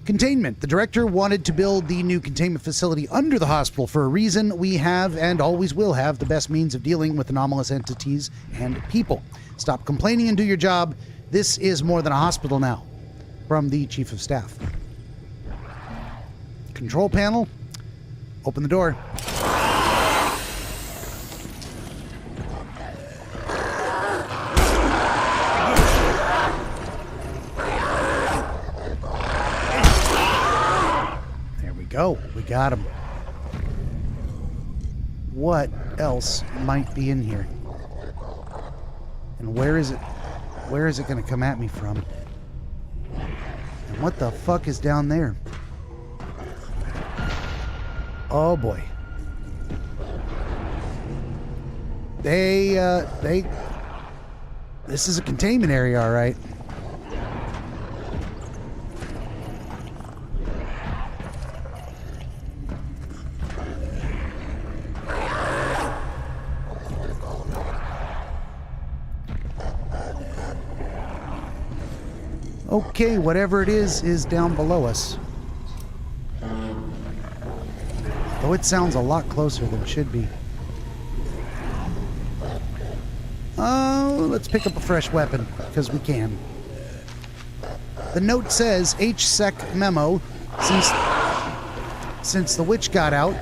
Containment. The director wanted to build the new containment facility under the hospital for a reason. We have and always will have the best means of dealing with anomalous entities and people. Stop complaining and do your job. This is more than a hospital now. From the Chief of Staff. Control panel. Open the door. Go. We got him. What else might be in here? And where is it? Where is it going to come at me from? And what the fuck is down there? Oh boy. This is a containment area, all right. Okay, whatever it is down below us. Though it sounds a lot closer than it should be. Oh, let's pick up a fresh weapon, because we can. The note says, HSEC memo, since the witch got out.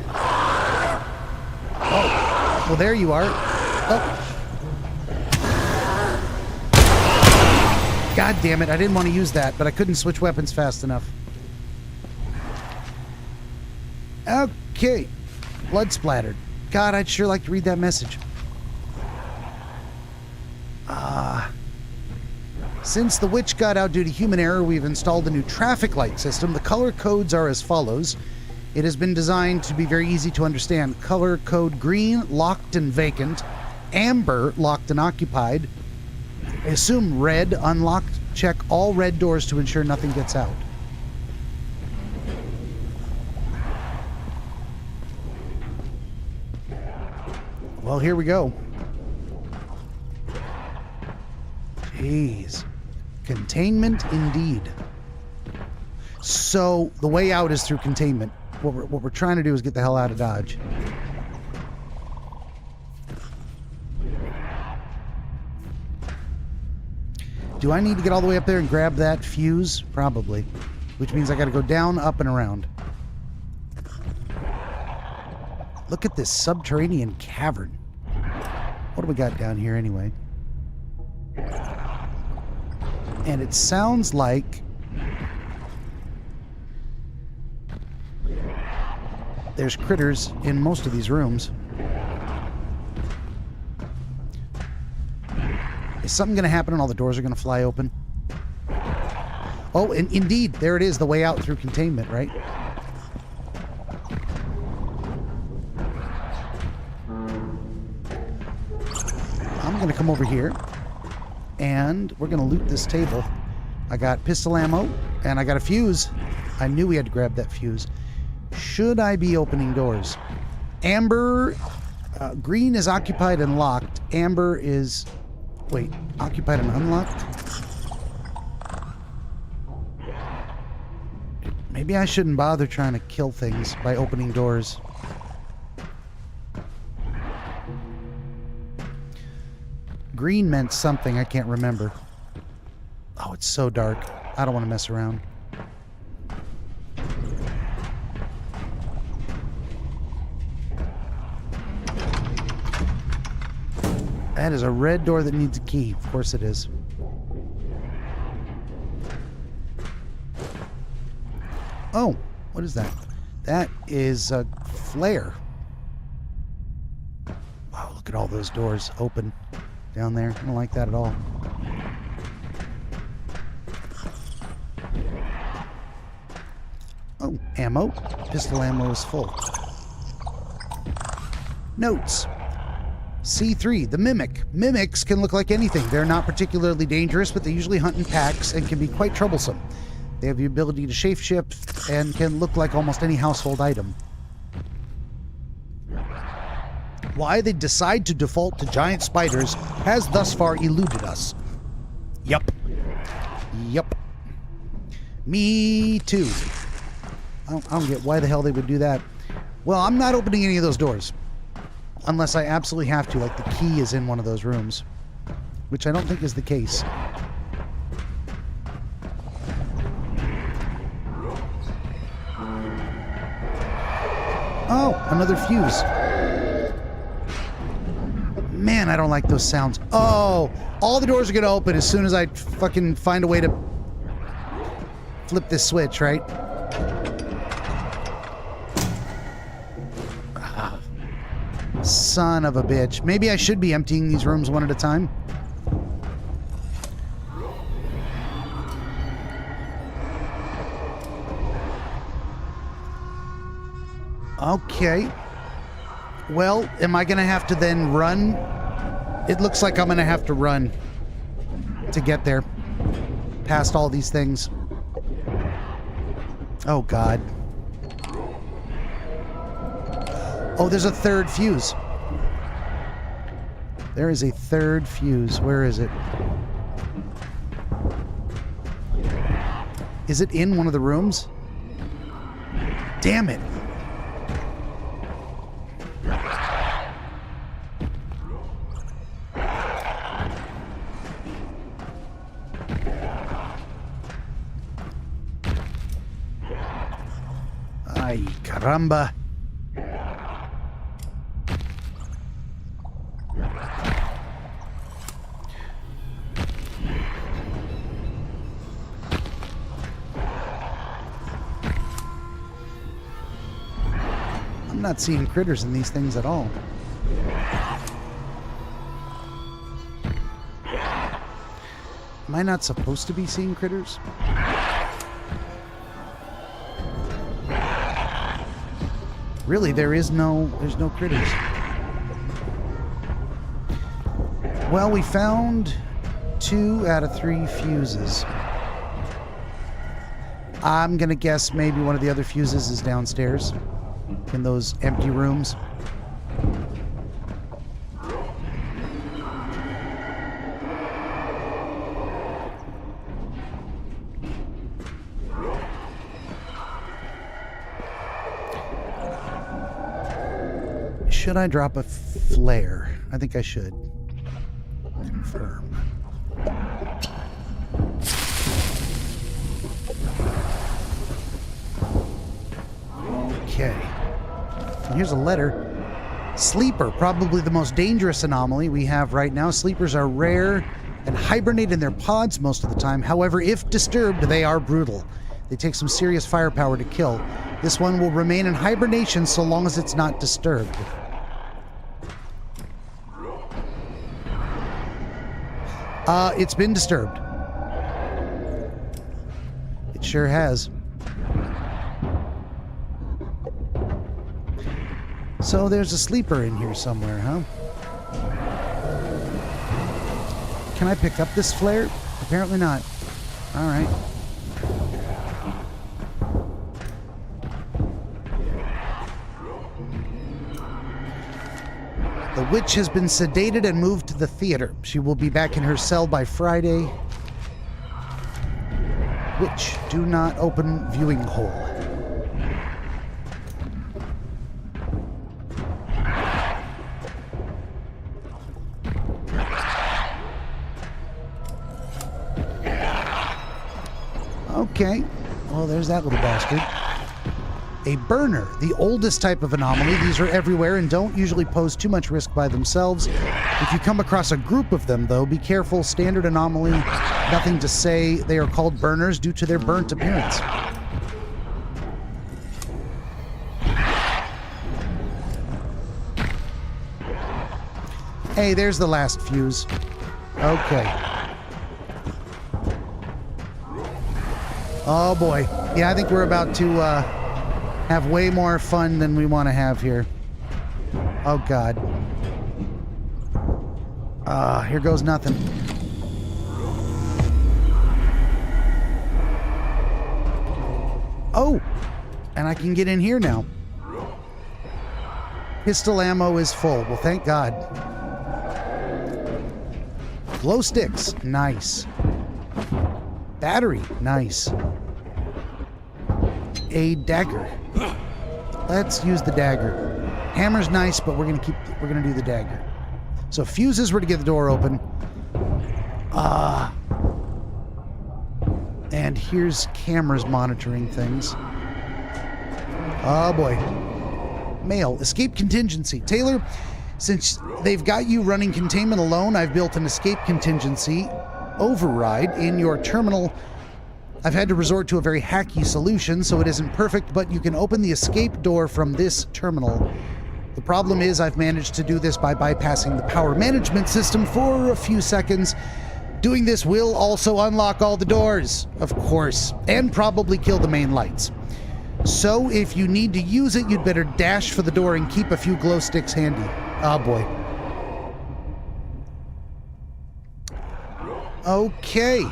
Oh, well there you are. Oh. God damn it, I didn't want to use that, but I couldn't switch weapons fast enough. Okay. Blood splattered. God, I'd sure like to read that message. Since the witch got out due to human error, we've installed a new traffic light system. The color codes are as follows. It has been designed to be very easy to understand. Color code green, locked and vacant. Amber, locked and occupied. Assume red, unlocked. Check all red doors to ensure nothing gets out. Well, here we go. Jeez. Containment indeed. So the way out is through containment. What we're trying to do is get the hell out of Dodge. Do I need to get all the way up there and grab that fuse? Probably. Which means I got to go down, up, and around. Look at this subterranean cavern. What do we got down here anyway? And it sounds like there's critters in most of these rooms. Is something going to happen and all the doors are going to fly open? Oh, and indeed, there it is, the way out through containment, right? I'm going to come over here, and we're going to loot this table. I got pistol ammo, and I got a fuse. I knew we had to grab that fuse. Should I be opening doors? Amber, green is occupied and locked. Amber is... Wait, occupied and unlocked? Maybe I shouldn't bother trying to kill things by opening doors. Green meant something, I can't remember. Oh, it's so dark. I don't want to mess around. That is a red door that needs a key. Of course it is. Oh, what is that? That is a flare. Wow, look at all those doors open down there. I don't like that at all. Oh, ammo. Pistol ammo is full. Notes. C3, the Mimic. Mimics can look like anything. They're not particularly dangerous, but they usually hunt in packs and can be quite troublesome. They have the ability to shapeshift and can look like almost any household item. Why they decide to default to giant spiders has thus far eluded us. Yup. Yup. Me too. I don't get why the hell they would do that. Well, I'm not opening any of those doors. Unless I absolutely have to, like the key is in one of those rooms. Which I don't think is the case. Oh, another fuse. Man, I don't like those sounds. Oh, all the doors are going to open as soon as I fucking find a way to flip this switch, right? Son of a bitch. Maybe I should be emptying these rooms one at a time. Okay. Well, am I going to have to then run? It looks like I'm going to have to run to get there. Past all these things. Oh, God. Oh, there's a third fuse. There is a third fuse. Where is it? Is it in one of the rooms? Damn it. Ay, caramba. I'm not seeing critters in these things at all. Am I not supposed to be seeing critters? Really, there's no critters. Well, we found 2 out of 3 fuses. I'm gonna guess maybe one of the other fuses is downstairs in those empty rooms. Should I drop a flare? I think I should. Confirm. Okay. And here's a letter. Sleeper, probably the most dangerous anomaly we have right now. Sleepers are rare and hibernate in their pods most of the time. However, if disturbed, they are brutal. They take some serious firepower to kill. This one will remain in hibernation so long as it's not disturbed. It's been disturbed. It sure has. So there's a sleeper in here somewhere, huh? Can I pick up this flare? Apparently not. All right. The witch has been sedated and moved to the theater. She will be back in her cell by Friday. Witch, do not open viewing hole. Okay. Well, there's that little bastard. A burner, the oldest type of anomaly. These are everywhere and don't usually pose too much risk by themselves. If you come across a group of them, though, be careful. Standard anomaly, nothing to say. They are called burners due to their burnt appearance. Hey, there's the last fuse. Okay. Oh boy. Yeah, I think we're about to have way more fun than we want to have here. Oh god. Here goes nothing. Oh! And I can get in here now. Pistol ammo is full. Well, thank God. Glow sticks. Nice. Battery. Nice. A dagger. Let's use the dagger. Hammer's nice, but we're gonna do the dagger. So fuses were to get the door open. And here's cameras monitoring things. Oh boy. Mail. Escape contingency. Taylor, since they've got you running containment alone, I've built an escape contingency override in your terminal. I've had to resort to a very hacky solution, so it isn't perfect, but you can open the escape door from this terminal. The problem is I've managed to do this by bypassing the power management system for a few seconds. Doing this will also unlock all the doors, of course, and probably kill the main lights. So if you need to use it, you'd better dash for the door and keep a few glow sticks handy. Oh boy. Okay.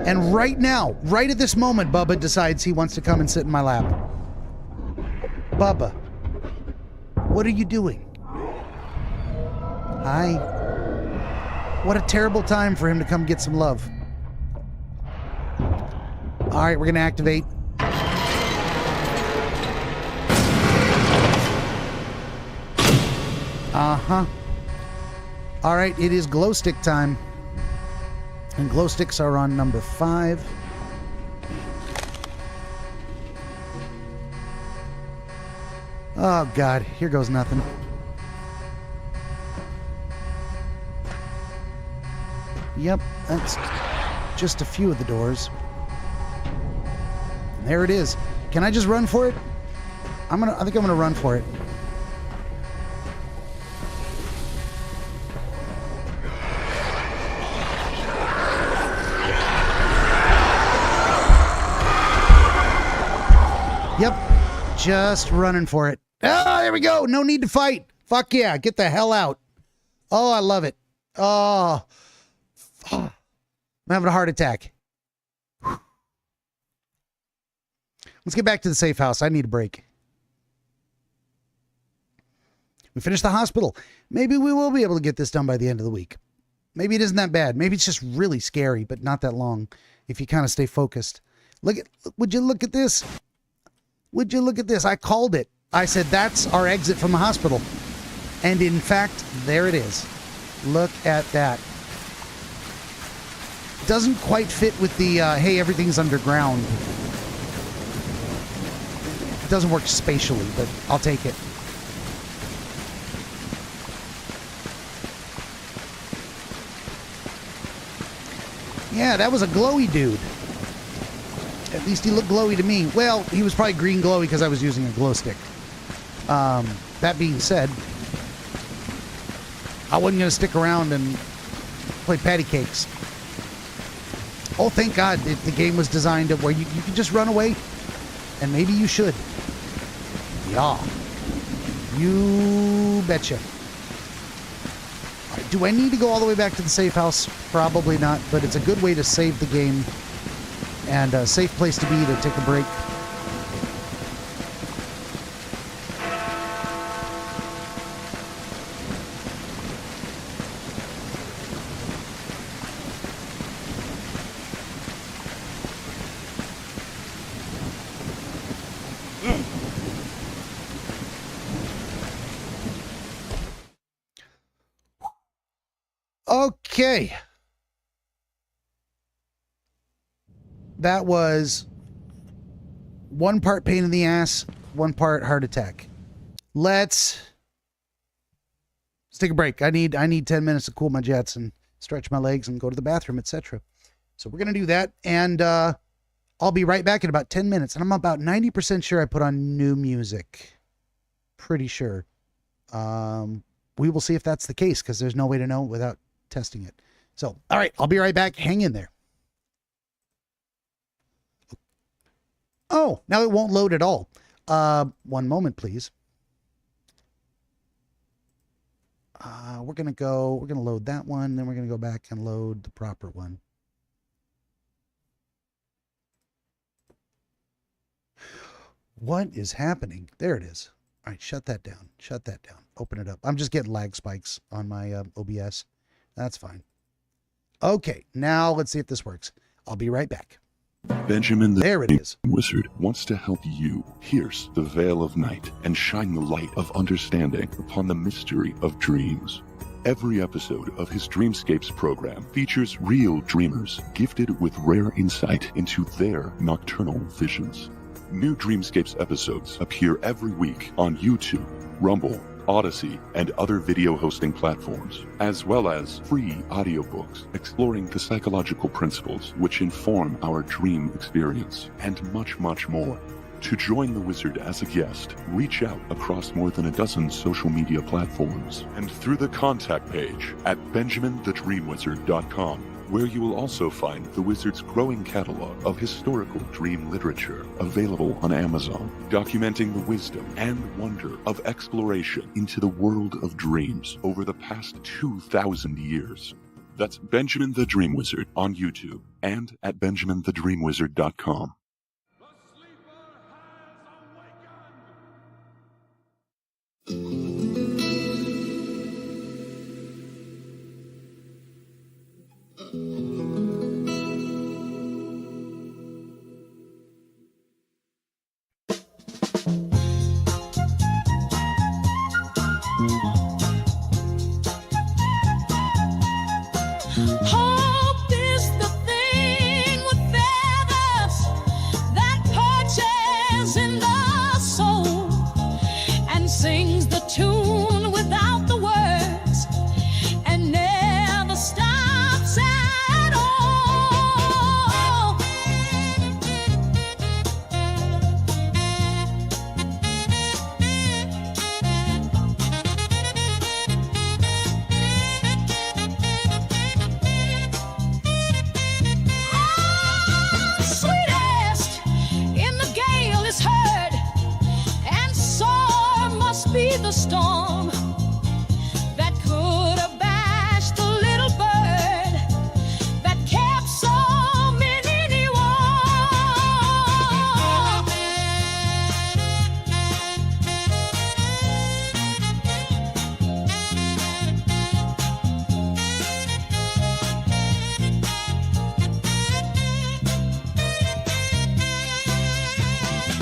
And right now, right at this moment, Bubba decides he wants to come and sit in my lap. Bubba, what are you doing? Hi. What a terrible time for him to come get some love. All right, we're going to activate. Uh-huh. All right, it is glow stick time. And glow sticks are on number 5. Oh, God. Here goes nothing. Yep, that's just a few of the doors. And there it is. Can I just run for it? I think I'm gonna run for it. Yep, just running for it. Oh, there we go. No need to fight. Fuck yeah, get the hell out. Oh, I love it. Oh, I'm having a heart attack. Let's get back to the safe house. I need a break. We finished the hospital. Maybe we will be able to get this done by the end of the week. Maybe it isn't that bad. Maybe it's just really scary, but not that long if you kind of stay focused. Would you look at this? Would you look at this? I called it. I said, that's our exit from the hospital. And in fact, there it is. Look at that. Doesn't quite fit with the, hey, everything's underground. It doesn't work spatially, but I'll take it. Yeah, that was a glowy dude. At least he looked glowy to me. Well, he was probably green glowy because I was using a glow stick. That being said, I wasn't going to stick around and play patty cakes. Oh, thank God the game was designed to where you can just run away. And maybe you should. Yeah. You betcha. All right, do I need to go all the way back to the safe house? Probably not, but it's a good way to save the game. And a safe place to be to take a break. Okay. That was one part pain in the ass, one part heart attack. Let's take a break. I need 10 minutes to cool my jets and stretch my legs and go to the bathroom, etc. So we're going to do that, and I'll be right back in about 10 minutes. And I'm about 90% sure I put on new music. Pretty sure. We will see if that's the case, because there's no way to know without testing it. So, all right, I'll be right back. Hang in there. Oh, now it won't load at all. One moment, please. We're going to load that one. Then we're going to go back and load the proper one. What is happening? There it is. All right, shut that down. Shut that down. Open it up. I'm just getting lag spikes on my OBS. That's fine. Okay, now let's see if this works. I'll be right back. Benjamin the there it is. Wizard wants to help you pierce the veil of night and shine the light of understanding upon the mystery of dreams. Every episode of his Dreamscapes program features real dreamers gifted with rare insight into their nocturnal visions. New Dreamscapes episodes appear every week on YouTube, Rumble, Odyssey, and other video hosting platforms, as well as free audiobooks exploring the psychological principles which inform our dream experience, and much, much more. To join the Wizard as a guest, reach out across more than a dozen social media platforms and through the contact page at BenjaminTheDreamWizard.com, where you will also find the Wizard's growing catalog of historical dream literature available on Amazon, documenting the wisdom and wonder of exploration into the world of dreams over the past 2,000 years. That's Benjamin the Dream Wizard on YouTube and at BenjaminTheDreamWizard.com. Hope is the thing with feathers that perches in the soul and sings the tune without the words and never stops at the storm that could have bashed the little bird that kept so many warm.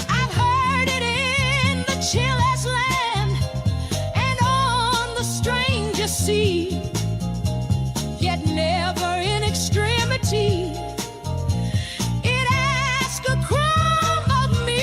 I've heard it in the chillest land and on the strangest sea, yet never in extremity it asked a crumb of me.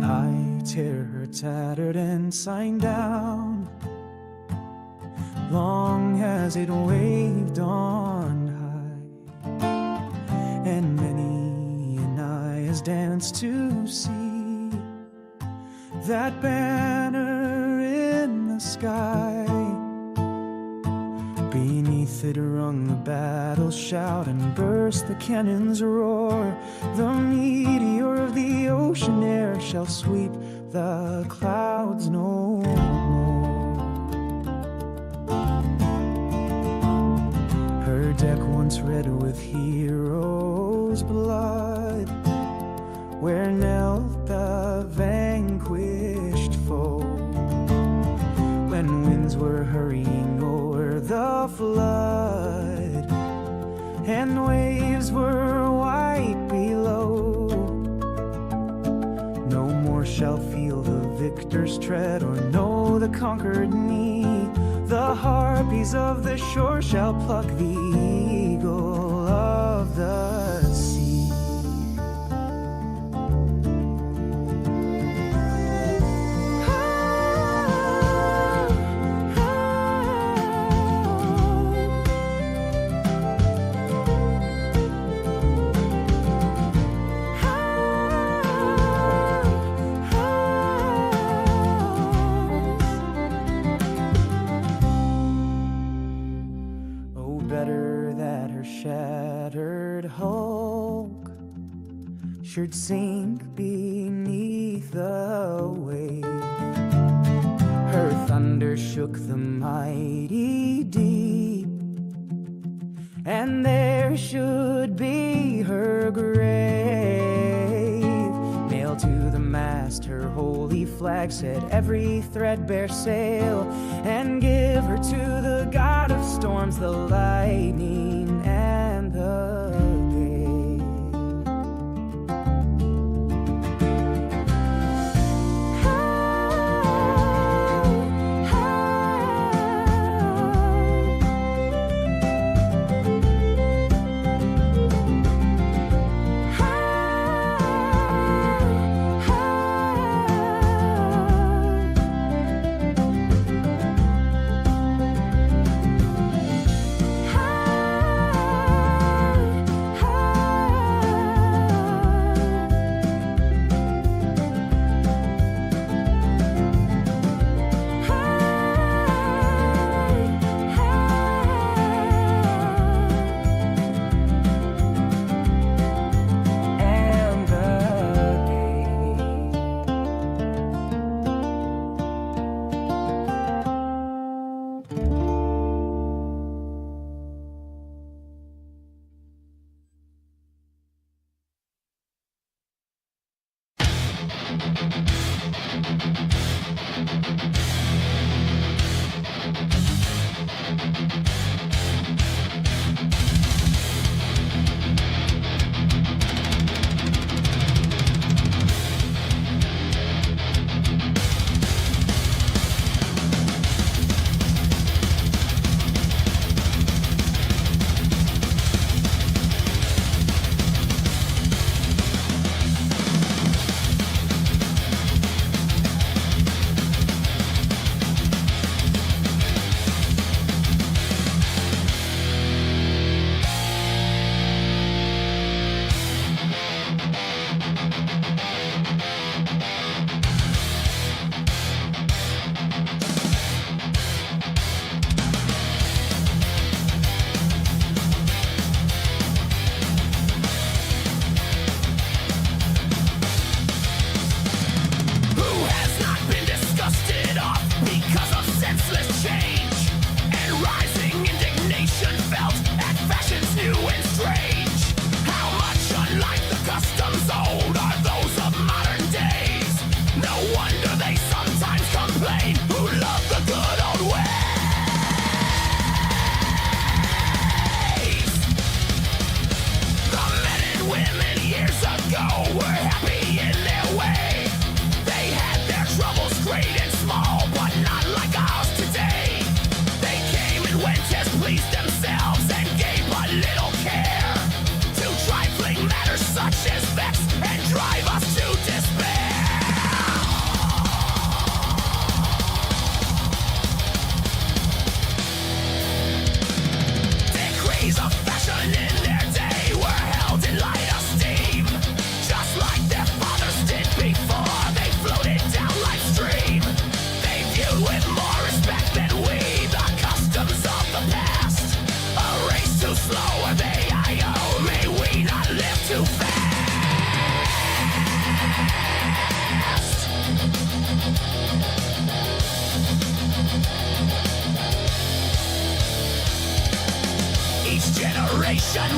I tear her tattered ensign down, long has it waved on high, and many an eye has danced to see that banner in the sky. Beneath it rung the battle shout and burst the cannon's roar. The meteor of the ocean air shall sweep the clouds no more. Her deck once red with heroes' blood, where knelt the vanquished foe, when winds were hurrying o'er the flood and waves were white below. No more shall feel the victor's tread or know the conquered knee. The harpies of the shore shall pluck the eagle of the sea. Shattered hulk should sink beneath the wave. Her thunder shook the mighty deep, and there should be her grave. Nailed to the mast her holy flag, set every threadbare sail, and give her to the god of storms, the lightning and the gay.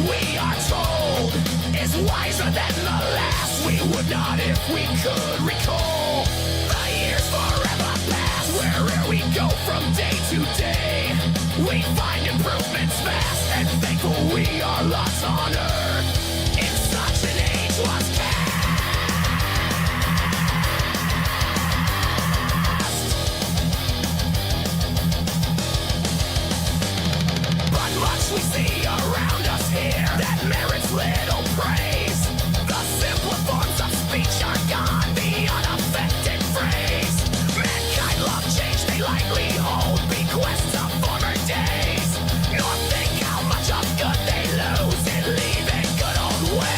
we are told is wiser than the last. We would not if we could recall the years forever past. Wherever we go from day to day, we find improvements fast, and thankful we are lost on earth in such an ageless past. But much we see around us here that merits little praise. The simpler forms of speech are gone, the unaffected phrase. Mankind love change, they lightly hold bequests of former days, nor think how much of good they lose in leaving good old ways.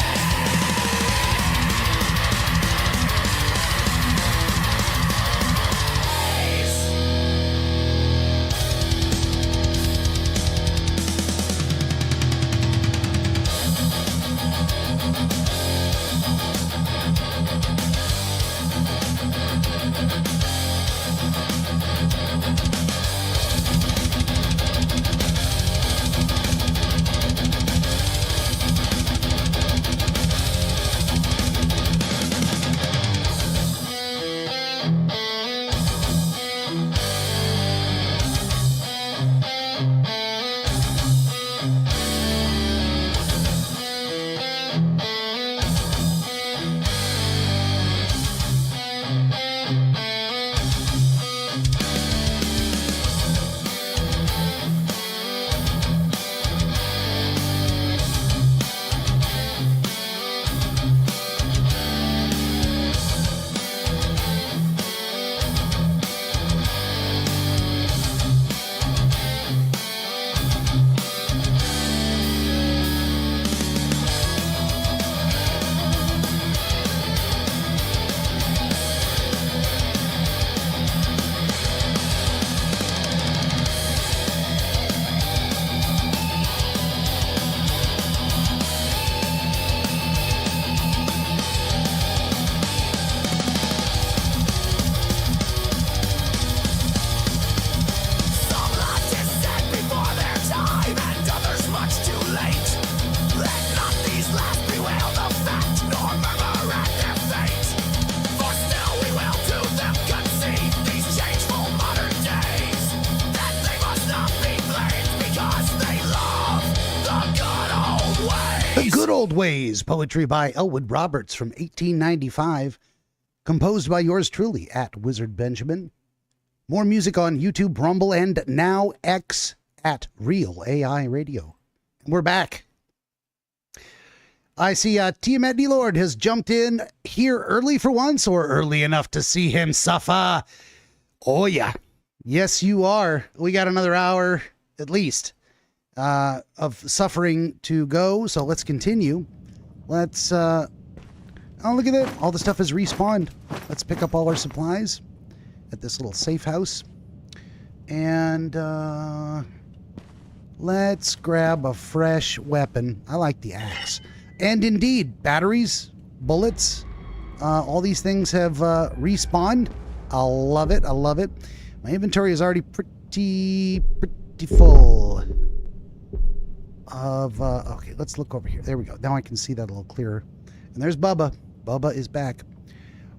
Good Old Ways, poetry by Elwood Roberts from 1895, composed by yours truly at Wizard Benjamin. More music on YouTube, Rumble, and now X at Real AI Radio. We're back. I see Tiamat D. Lord has jumped in here early for once, or early enough to see him suffer. Oh, yeah. Yes, you are. We got another hour, at least, of suffering to go, so let's continue. Let's, oh, look at that. All the stuff is respawned. Let's pick up all our supplies at this little safe house. And, let's grab a fresh weapon. I like the axe. And indeed, batteries, bullets, all these things have respawned. I love it. I love it. My inventory is already pretty full of, okay, let's look over here. There we go. Now I can see that a little clearer. And there's Bubba. Bubba is back.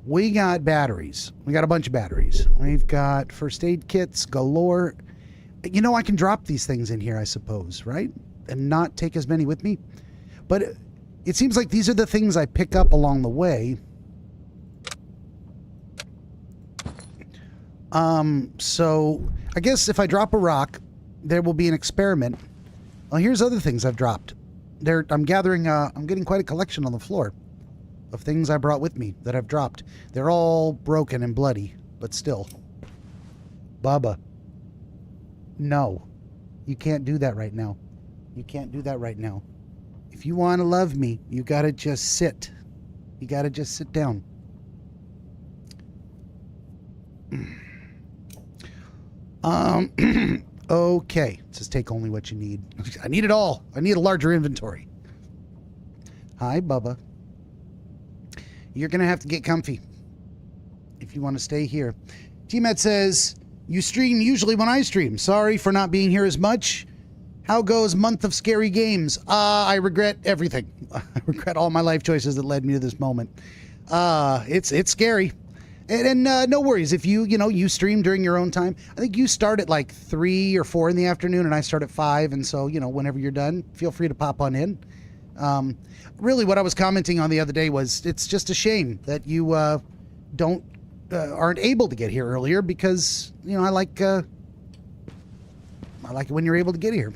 We got batteries. We got a bunch of batteries. We've got first aid kits galore. You know, I can drop these things in here, I suppose, right? And not take as many with me. But it seems like these are the things I pick up along the way. So I guess if I drop a rock, there will be an experiment. Well, here's other things I've dropped. I'm getting quite a collection on the floor of things I brought with me that I've dropped. They're all broken and bloody, but still. Bubba. No. You can't do that right now. You can't do that right now. If you want to love me, you gotta just sit. You gotta just sit down. Okay. It says take only what you need. I need it all. I need a larger inventory. Hi, Bubba. You're gonna have to get comfy if you want to stay here. T-Met says, you stream usually when I stream. Sorry for not being here as much. How goes month of scary games? I regret everything. I regret all my life choices that led me to this moment. It's scary. And no worries if you stream during your own time. I think you start at like 3 or 4 in the afternoon, and I start at 5. And so, whenever you're done, feel free to pop on in. Really, what I was commenting on the other day was it's just a shame that you aren't able to get here earlier, because I like it when you're able to get here.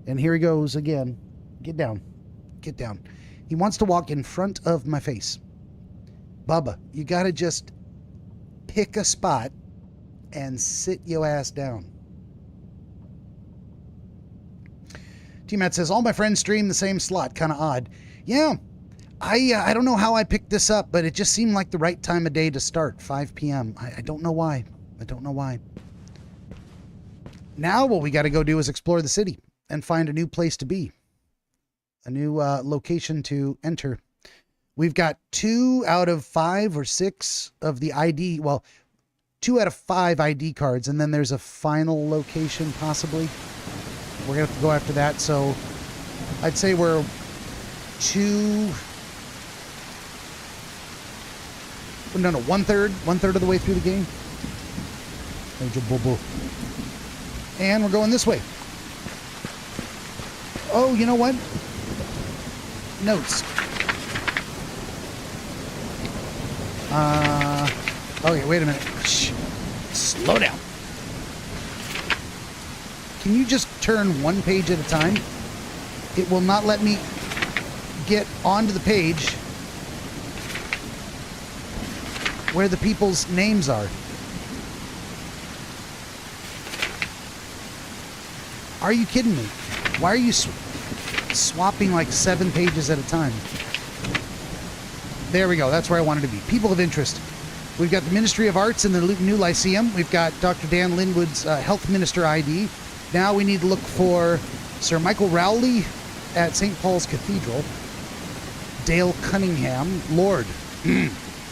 And here he goes again. Get down. Get down. He wants to walk in front of my face. Bubba, you gotta just pick a spot and sit your ass down. T-Matt says, all my friends stream the same slot. Kind of odd. Yeah, I don't know how I picked this up, but it just seemed like the right time of day to start, 5 p.m. I don't know why. I don't know why. Now what we got to go do is explore the city and find a new place to be. A new location to enter. We've got 2 out of 5 or 6 of the ID. Well, 2 out of 5 ID cards, and then there's a final location possibly. We're going to have to go after that. So I'd say we're 1/3 of the way through the game. And we're going this way. Oh, you know what? Notes. Okay, wait a minute. Shh. Slow down. Can you just turn 1 page at a time? It will not let me get onto the page where the people's names are. Are you kidding me? Why are you swapping like 7 pages at a time? There we go. That's where I wanted to be. People of interest. We've got the Ministry of Arts in the new Lyceum. We've got Dr. Dan Linwood's Health Minister ID. Now we need to look for Sir Michael Rowley at St. Paul's Cathedral. Dale Cunningham, Lord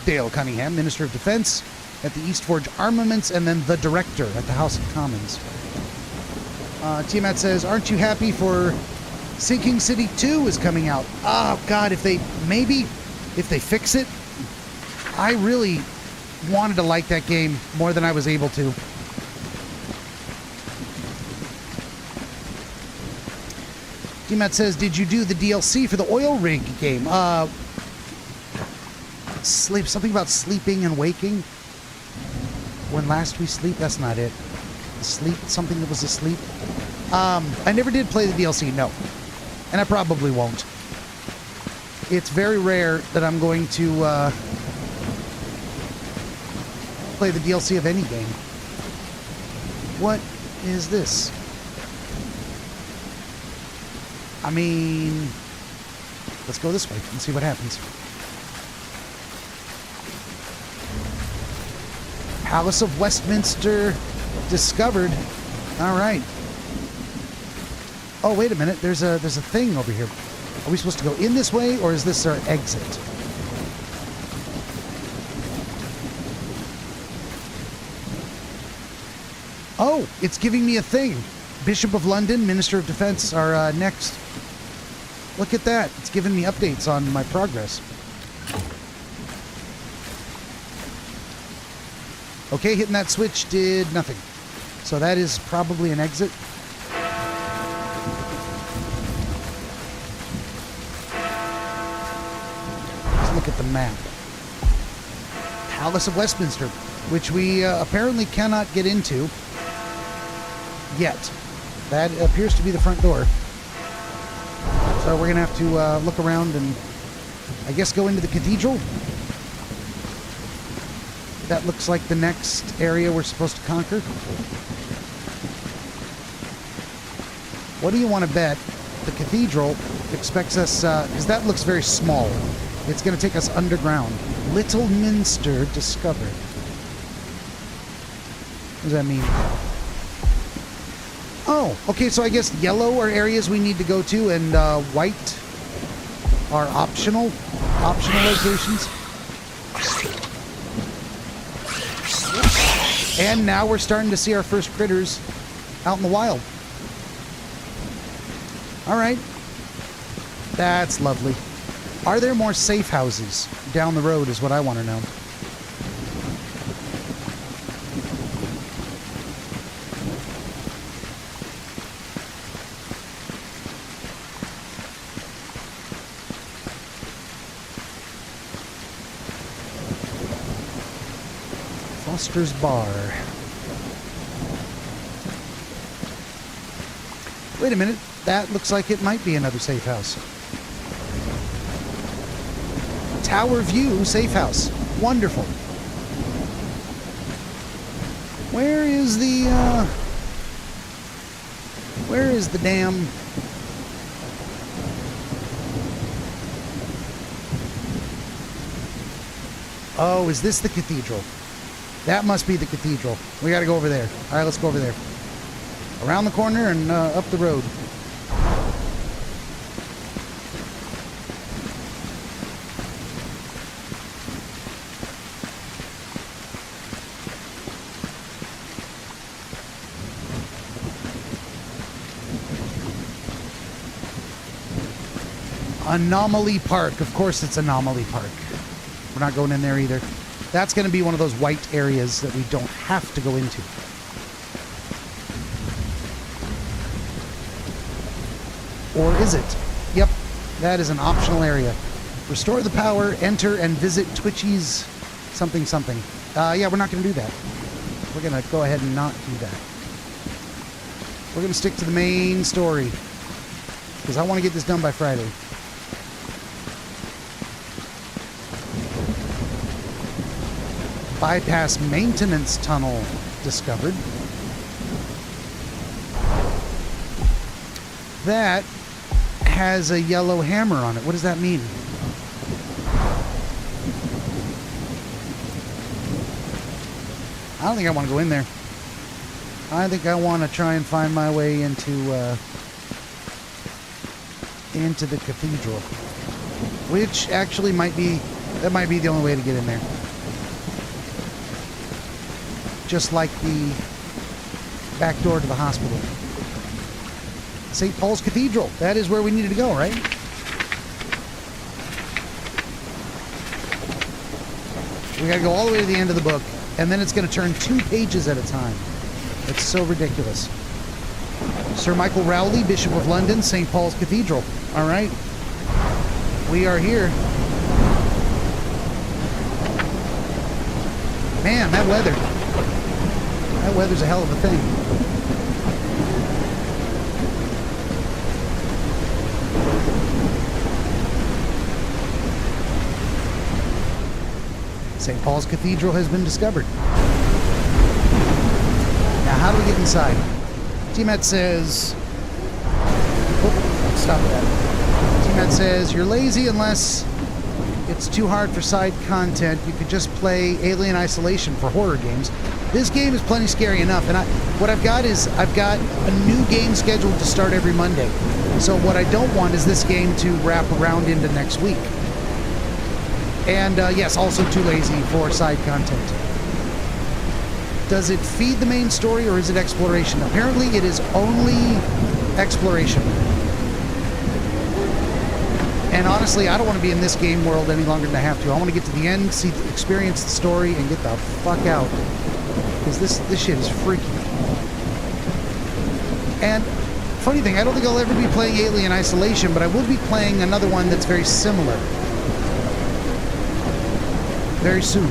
Dale Cunningham, Minister of Defense at the East Forge Armaments, and then the Director at the House of Commons. Tiamat says, aren't you happy for Sinking City 2 is coming out? Oh, God, if they fix it, I really wanted to like that game more than I was able to. Tiamat says, did you do the DLC for the oil rig game? Something about sleeping and waking. When last we sleep, that's not it. Sleep, something that was asleep. I never did play the DLC, no. And I probably won't. It's very rare that I'm going to play the DLC of any game. What is this? I mean, let's go this way and see what happens. Palace of Westminster discovered. All right. Oh, wait a minute. There's a thing over here. Are we supposed to go in this way, or is this our exit? Oh, it's giving me a thing. Bishop of London, Minister of Defense are next. Look at that. It's giving me updates on my progress. Okay, hitting that switch did nothing. So that is probably an exit. Let's look at the map. Palace of Westminster, which we apparently cannot get into yet. That appears to be the front door. So we're going to have to look around and, I guess, go into the cathedral. That looks like the next area we're supposed to conquer. What do you want to bet the cathedral expects us, because that looks very small. It's going to take us underground. Little Minster discovered. What does that mean? Oh, okay, so I guess yellow are areas we need to go to, and white are optional locations. And now we're starting to see our first critters out in the wild. All right. That's lovely. Are there more safe houses down the road is what I want to know. Foster's Bar. Wait a minute. That looks like it might be another safe house. Tower View Safe House. Wonderful. Where is the damn... Oh, is this the cathedral? That must be the cathedral. We gotta go over there. All right, let's go over there. Around the corner and up the road. Anomaly Park. Of course it's Anomaly Park. We're not going in there either. That's going to be one of those white areas that we don't have to go into. Or is it? Yep, that is an optional area. Restore the power, enter, and visit Twitchy's something something. Yeah, we're not going to do that. We're going to go ahead and not do that. We're going to stick to the main story. Because I want to get this done by Friday. Bypass maintenance tunnel discovered. That has a yellow hammer on it. What does that mean? I don't think I want to go in there. I think I want to try and find my way into the cathedral. Which actually might be the only way to get in there. Just like the back door to the hospital. St. Paul's Cathedral. That is where we needed to go, right? We gotta go all the way to the end of the book, and then it's gonna turn 2 pages at a time. It's so ridiculous. Sir Michael Rowley, Bishop of London, St. Paul's Cathedral. All right. We are here. Man, that weather. That weather's a hell of a thing. St. Paul's Cathedral has been discovered. Now, how do we get inside? T-Met says... Oh, stop that. T-Met says, you're lazy unless it's too hard for side content. You could just play Alien Isolation for horror games. This game is plenty scary enough, and what I've got is I've got a new game scheduled to start every Monday. So what I don't want is this game to wrap around into next week. And yes, also too lazy for side content. Does it feed the main story or is it exploration? Apparently it is only exploration. And honestly, I don't want to be in this game world any longer than I have to. I want to get to the end, experience the story, and get the fuck out. Because this shit is freaky. And funny thing, I don't think I'll ever be playing Alien Isolation, but I will be playing another one that's very similar. Very soon.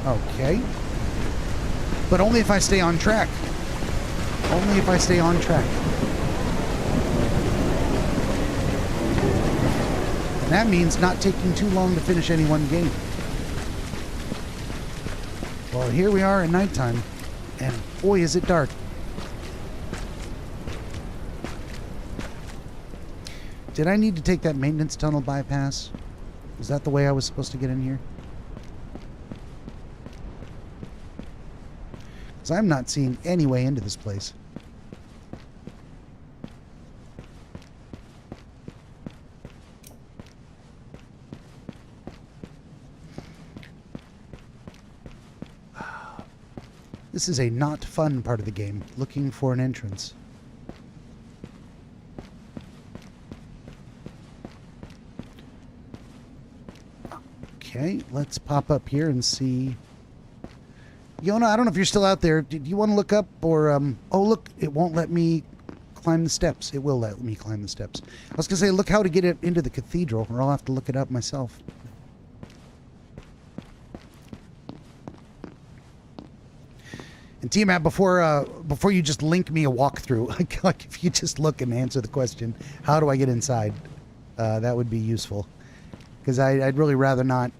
Okay. But only if I stay on track. Only if I stay on track. And that means not taking too long to finish any one game. Well, here we are at nighttime, and boy, is it dark. Did I need to take that maintenance tunnel bypass? Was that the way I was supposed to get in here? Because I'm not seeing any way into this place. This is a not fun part of the game, looking for an entrance. Okay, let's pop up here and see. Yona, I don't know if you're still out there. Do you want to look up or, oh, look, it won't let me climb the steps. It will let me climb the steps. I was going to say, look how to get it into the cathedral, or I'll have to look it up myself. And T-Matt, before you just link me a walkthrough, like if you just look and answer the question, how do I get inside? That would be useful. Because I'd really rather not.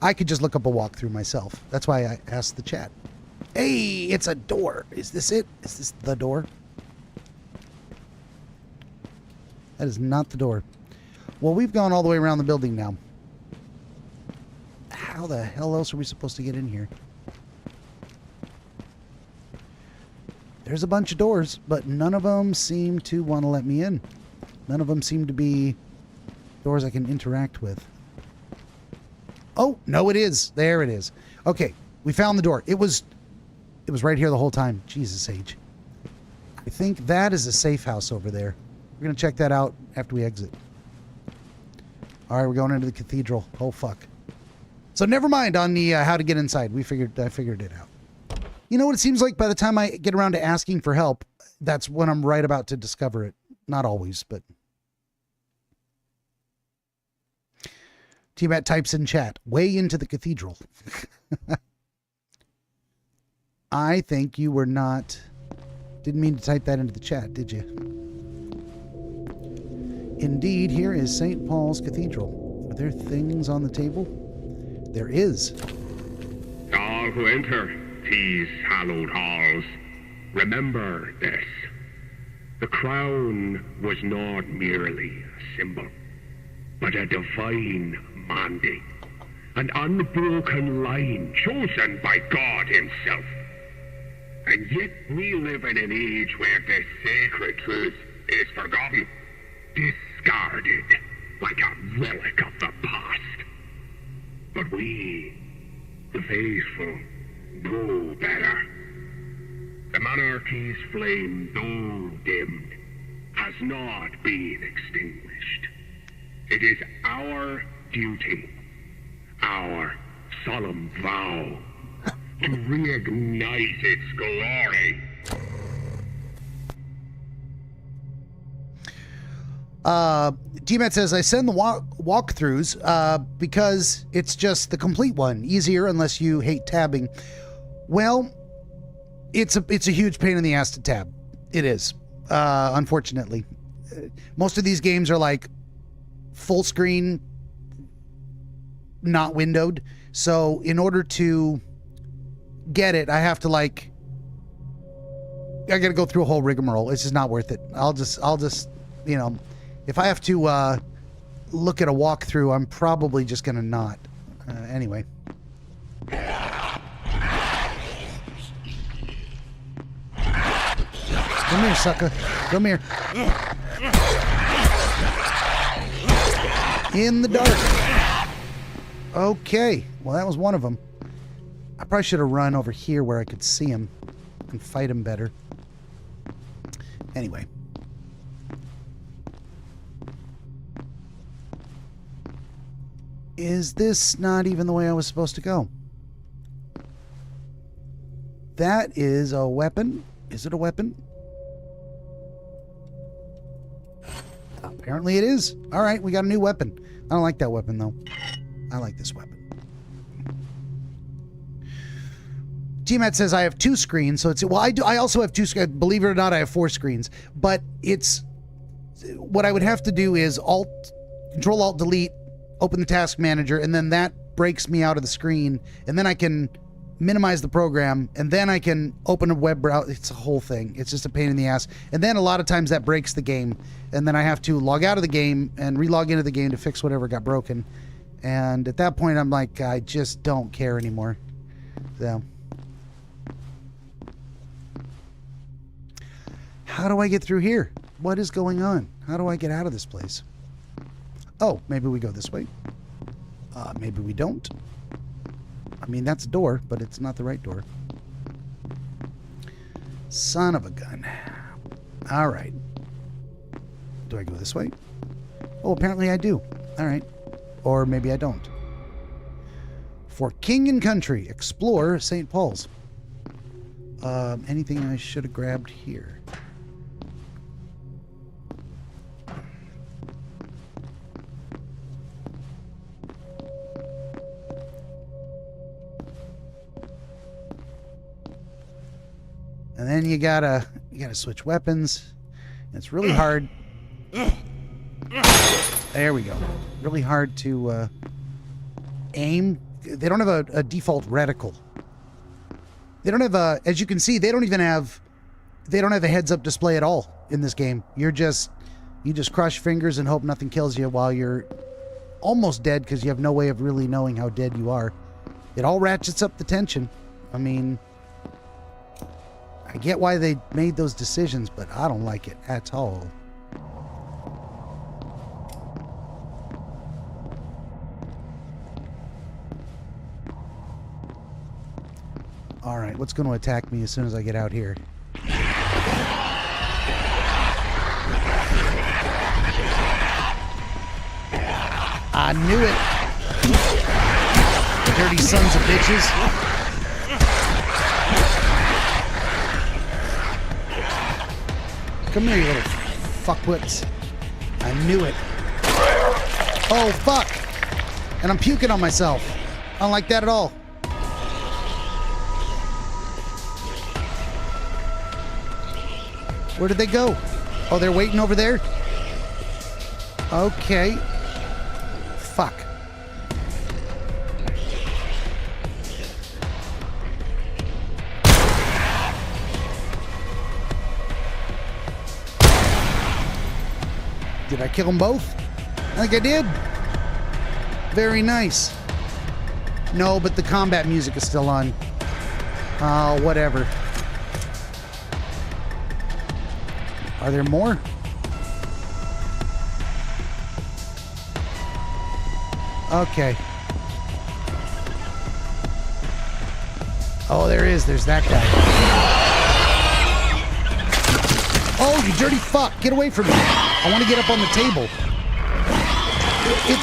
I could just look up a walkthrough myself. That's why I asked the chat. Hey, it's a door. Is this it? Is this the door? That is not the door. Well, we've gone all the way around the building now. How the hell else are we supposed to get in here? There's a bunch of doors, but none of them seem to want to let me in. None of them seem to be doors I can interact with. Oh, no, it is. There it is. Okay, we found the door. It was right here the whole time. Jesus H. I think that is a safe house over there. We're going to check that out after we exit. All right, we're going into the cathedral. Oh, fuck. So never mind on the how to get inside. I figured it out. You know what it seems like by the time I get around to asking for help, that's when I'm right about to discover it. Not always, but... T-Matt types in chat, way into the cathedral. I think you were not... Didn't mean to type that into the chat, did you? Indeed, here is St. Paul's Cathedral. Are there things on the table? There is. All who enter these hallowed halls, remember this. The crown was not merely a symbol, but a divine mandate, an unbroken line chosen by God himself. And yet we live in an age where this sacred truth is forgotten, discarded like a relic of the past. But we, the faithful, know better. The monarchy's flame, though dimmed, has not been extinguished. It is our duty, our solemn vow, to reignite its glory. G-Matt says, I send the walkthroughs because it's just the complete one. Easier unless you hate tabbing. Well, it's a huge pain in the ass to tab. It is, unfortunately. Most of these games are like full screen, not windowed. So in order to get it, I have to I gotta go through a whole rigmarole. It's just not worth it. I'll just, you know, if I have to look at a walkthrough, I'm probably just gonna not. Anyway. Come here, sucker. Come here. In the dark. Okay. Well, that was one of them. I probably should have run over here where I could see him and fight him better. Anyway. Is this not even the way I was supposed to go? That is a weapon. Is it a weapon? Apparently it is. All right, we got a new weapon. I don't like that weapon, though. I like this weapon. T-Matt says I have 2 screens, so it's... Well, I also have 2 screens. Believe it or not, I have 4 screens. But it's... What I would have to do is Control-Alt-Delete, open the task manager, and then that breaks me out of the screen, and then I can minimize the program, and then I can open a web browser. It's a whole thing. It's just a pain in the ass. And then a lot of times that breaks the game, and then I have to log out of the game and re-log into the game to fix whatever got broken. And at that point, I'm like, I just don't care anymore. So, how do I get through here? What is going on? How do I get out of this place? Oh, maybe we go this way. Maybe we don't. I mean, that's a door, but it's not the right door. Son of a gun. All right. Do I go this way? Oh, apparently I do. All right. Or maybe I don't. For King and Country, explore St. Paul's. Anything I should have grabbed here? And then you gotta switch weapons. It's really hard. There we go. Really hard to aim. They don't have a default reticle. They don't have a, as you can see, they don't have a heads-up display at all in this game. You just cross your fingers and hope nothing kills you while you're almost dead because you have no way of really knowing how dead you are. It all ratchets up the tension. I mean, I get why they made those decisions, but I don't like it at all. All right, what's going to attack me as soon as I get out here? I knew it. Dirty sons of bitches. Come here, you little fuckwits. I knew it. Oh, fuck. And I'm puking on myself. I don't like that at all. Where did they go? Oh, they're waiting over there? Okay. Fuck. Did I kill them both? I think I did. Very nice. No, but the combat music is still on. Oh, whatever. Are there more? Okay. Oh, there is. There's that guy. Oh, you dirty fuck. Get away from me. I want to get up on the table. It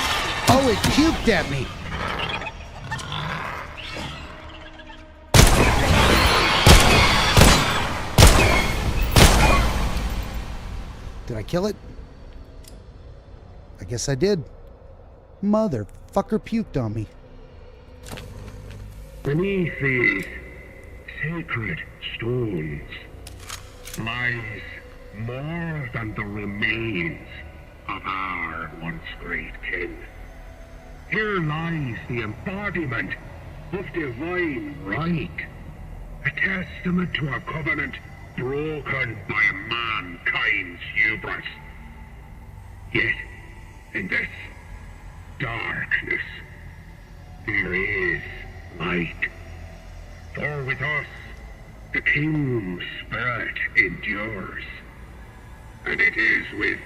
puked at me. Did I kill it? I guess I did. Motherfucker puked on me. Beneath these sacred stones lies more than the remains of our once great king. Here lies the embodiment of divine right, a testament to a covenant broken by mankind's hubris. Yet, in this darkness, there is light. For with us, the king's spirit endures. And it is with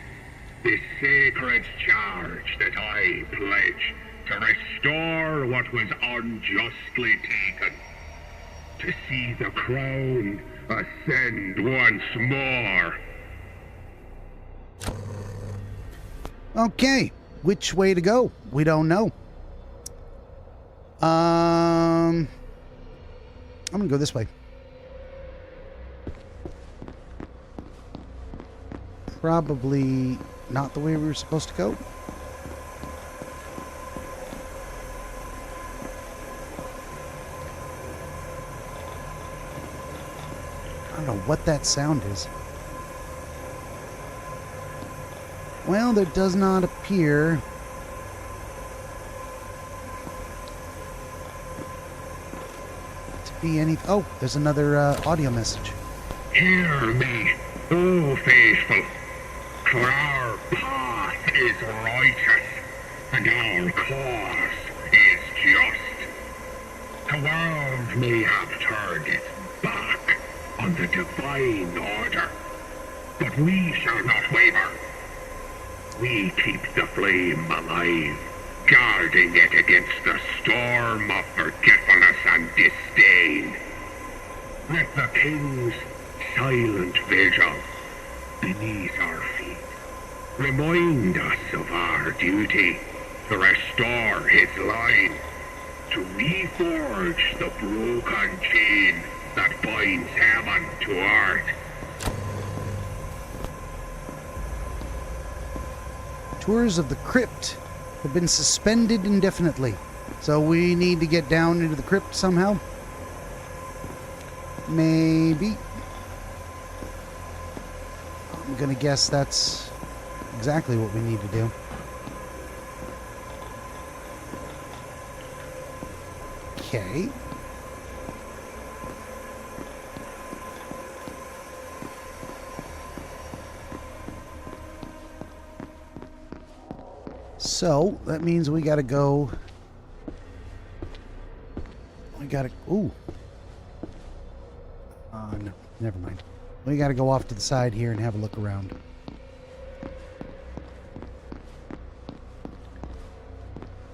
this sacred charge that I pledge to restore what was unjustly taken, to see the crown ascend once more. Okay, which way to go? We don't know. I'm gonna go this way. Probably not the way we were supposed to go. I don't know what that sound is. Well, there does not appear to be any... Oh, there's another audio message. Hear me, O faithful, for our path is righteous, and our cause is just. The world may have turned its back on the divine order, but we shall not waver. We keep the flame alive, guarding it against the storm of forgetfulness and disdain. Let the king's silent vigil beneath our feet remind us of our duty to restore his line, to reforge the broken chain that binds heaven to earth. Tours of the crypt have been suspended indefinitely. So we need to get down into the crypt somehow. Maybe. I'm gonna guess that's exactly what we need to do. Okay. So that means we gotta go. We gotta. Ooh. No, never mind. We gotta go off to the side here and have a look around.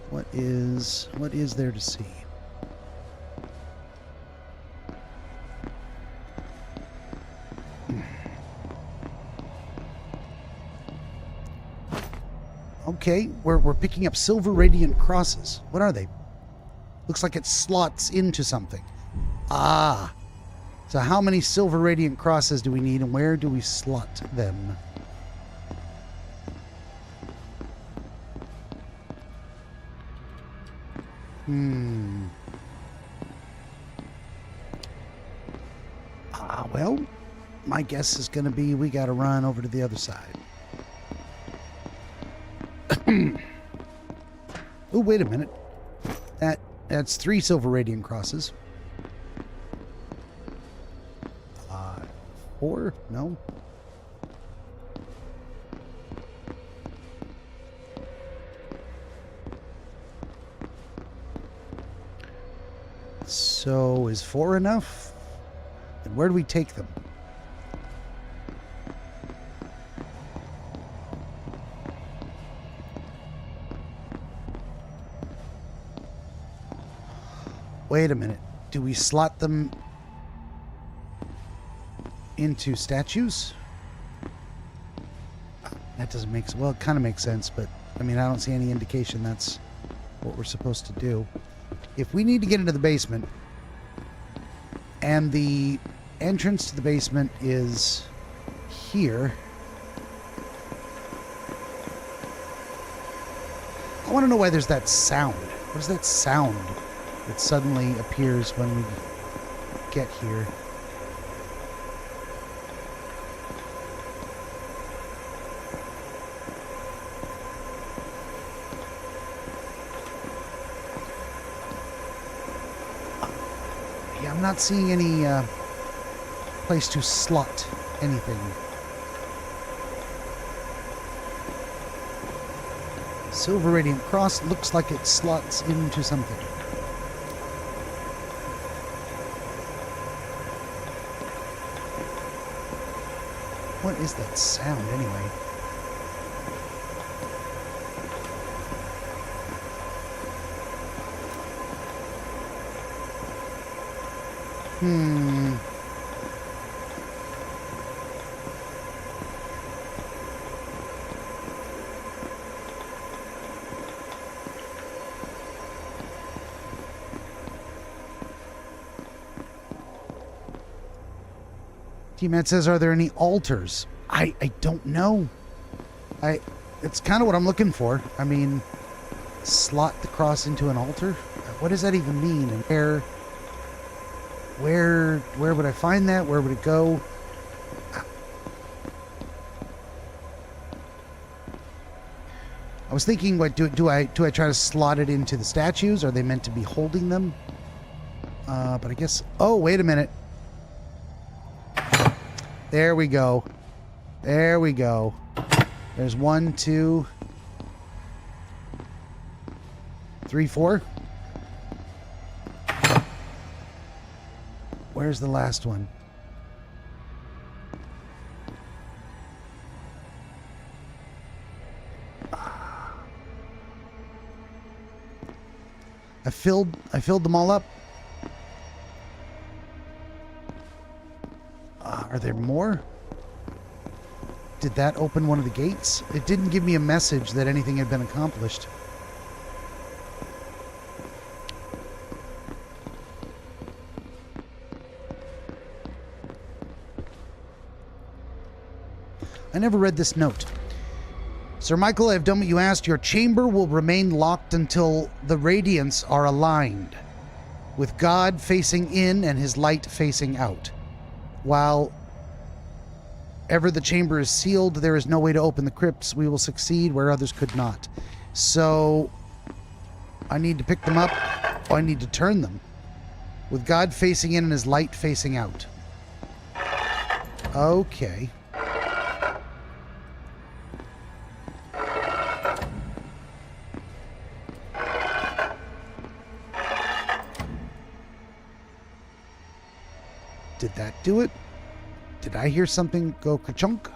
What is there to see? Okay, we're picking up silver radiant crosses. What are they? Looks like it slots into something. Ah. So how many silver radiant crosses do we need, and where do we slot them? Well, my guess is going to be we got to run over to the other side. Oh, wait a minute. That's 3 silver radiant crosses. 4? No. So is 4 enough? And where do we take them? Wait a minute. Do we slot them into statues? That doesn't make sense. Well, it kind of makes sense, but I mean, I don't see any indication that's what we're supposed to do. If we need to get into the basement, and the entrance to the basement is here, I want to know why there's that sound. What is that sound that suddenly appears when we get here? Yeah, I'm not seeing any place to slot anything. Silver Radiant Cross looks like it slots into something. What is that sound anyway? T-Matt says, are there any altars? I don't know. It's kind of what I'm looking for. I mean, slot the cross into an altar? What does that even mean? And where would I find that? Where would it go? I was thinking, what do I try to slot it into the statues? Are they meant to be holding them? But I guess. Oh, wait a minute. There we go. There we go. There's 1, 2, 3, 4. Where's the last one? I filled them all up. Are there more? Did that open one of the gates? It didn't give me a message that anything had been accomplished. I never read this note. Sir Michael, I have done what you asked. Your chamber will remain locked until the radiants are aligned, with God facing in and his light facing out. While ever the chamber is sealed, there is no way to open the crypts. We will succeed where others could not. So I need to pick them up. Oh, I need to turn them. With God facing in and his light facing out. Okay. Did that do it? Did I hear something go ka-chunk?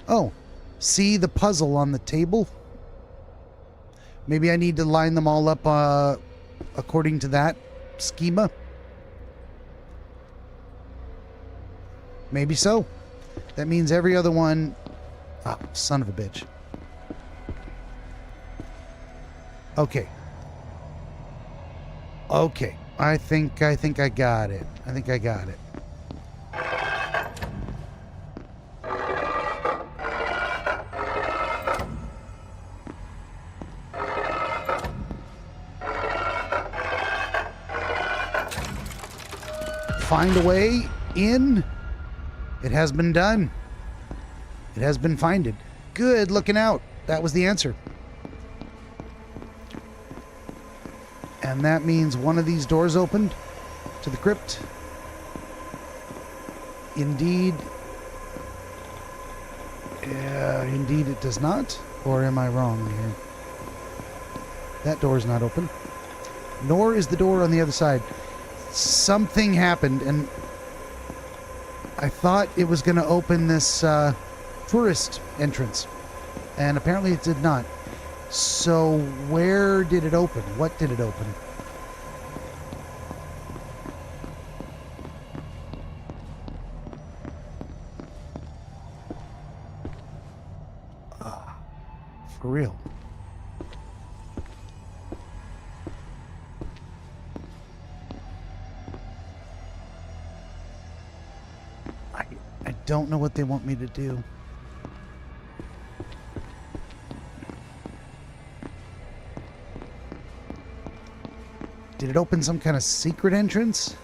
Oh, see the puzzle on the table? Maybe I need to line them all up according to that schema? Maybe so. That means every other one... Ah, son of a bitch. Okay. Okay, I think I got it. I think I got it. Find a way in. It has been done. It has been finded. Good looking out. That was the answer. And that means one of these doors opened to the crypt. Indeed. Indeed it does not. Or am I wrong here? That door is not open. Nor is the door on the other side. Something happened, and I thought it was going to open this tourist entrance. And apparently it did not. So where did it open? What did it open? For real. I don't know what they want me to do. Did it open some kind of secret entrance?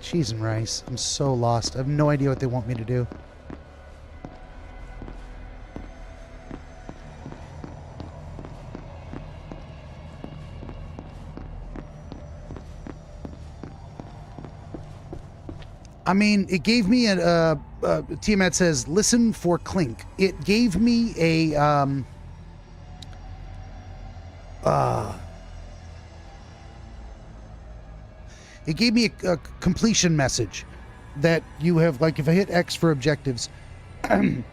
Cheese and rice. I'm so lost. I have no idea what they want me to do. I mean, it gave me a Tiamat says, listen for clink. It gave me a, it gave me a completion message that you have, like, if I hit X for objectives, find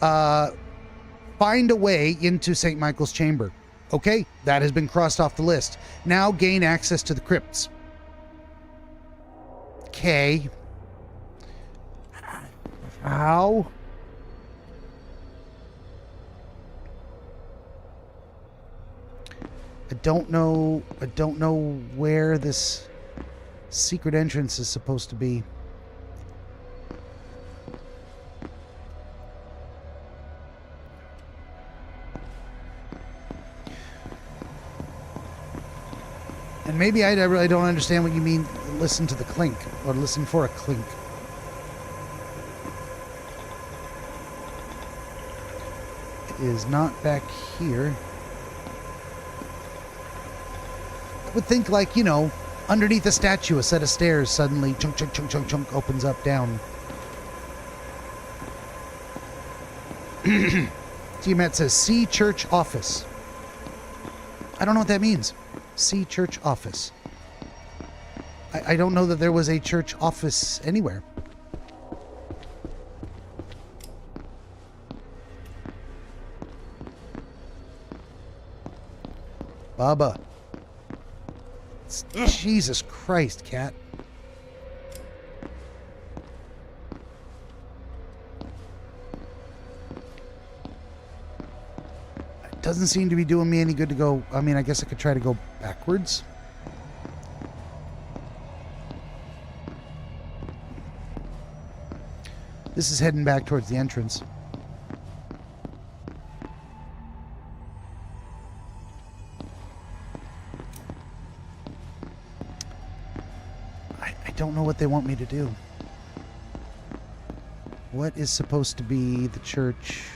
a way into St. Michael's Chamber. Okay, that has been crossed off the list. Now gain access to the crypts. Okay. How? I don't know where this secret entrance is supposed to be. And maybe I really don't understand what you mean, listen to the clink, or listen for a clink. It is not back here. I would think, like, you know, underneath a statue, a set of stairs suddenly chunk, chunk, chunk, chunk, chunk opens up down. Tiamat says, see church office. I don't know what that means. See church office. I don't know that there was a church office anywhere. Bubba. Jesus Christ, cat. It doesn't seem to be doing me any good to go. I mean, I guess I could try to go backwards. This is heading back towards the entrance. I don't know what they want me to do. What is supposed to be the church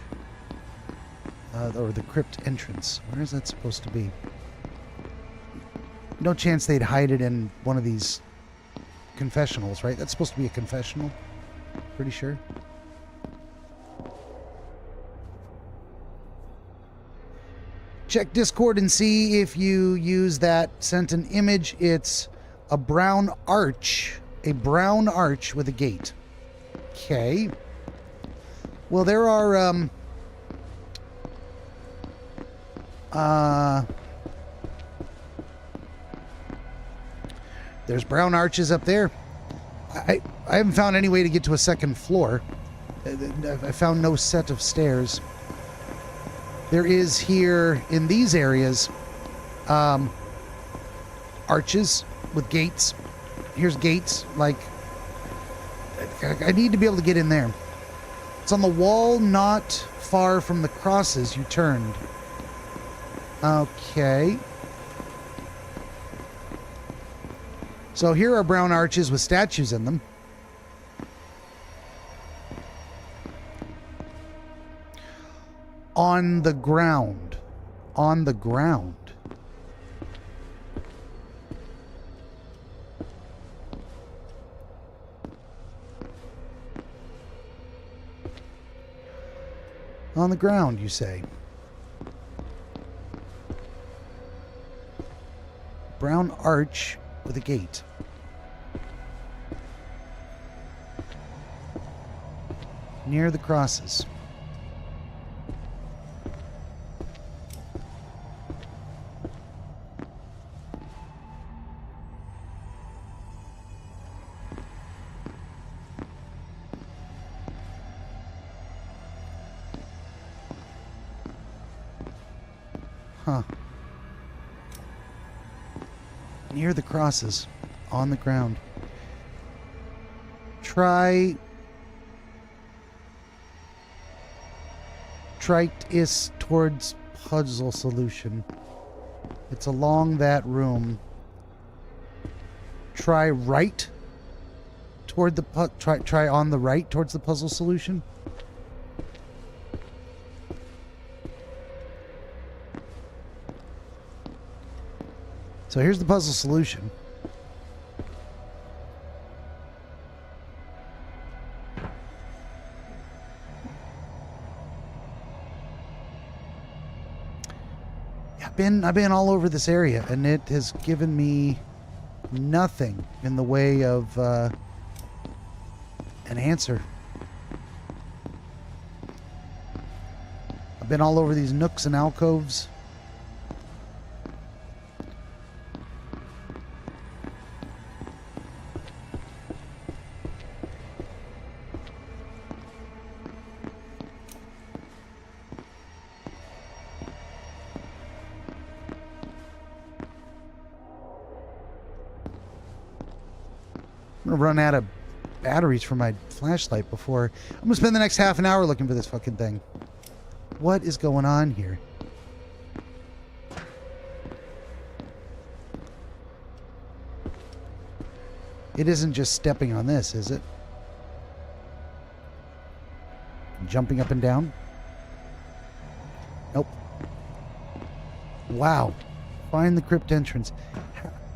or the crypt entrance? Where is that supposed to be? No chance they'd hide it in one of these confessionals, right? That's supposed to be a confessional. Pretty sure. Check Discord and see if you use that. Sent an image. It's a brown arch. A brown arch with a gate. Okay. Well, there are, there's brown arches up there. I haven't found any way to get to a second floor. I found no set of stairs. There is here in these areas arches with gates. Here's gates. Like, I need to be able to get in there. It's on the wall not far from the crosses you turned. Okay. So here are brown arches with statues in them. On the ground. On the ground. On the ground, you say. Brown arch with a gate. Near the crosses. Huh. Near the crosses. On the ground. Try is towards puzzle solution. It's along that room. Try right toward the try on the right towards the puzzle solution. So here's the puzzle solution. I've been all over this area, and it has given me nothing in the way of an answer. I've been all over these nooks and alcoves. I'm gonna run out of batteries for my flashlight before I'm gonna spend the next half an hour looking for this fucking thing. What is going on here? It isn't just stepping on this, is it? Jumping up and down? Nope. Wow. Find the crypt entrance.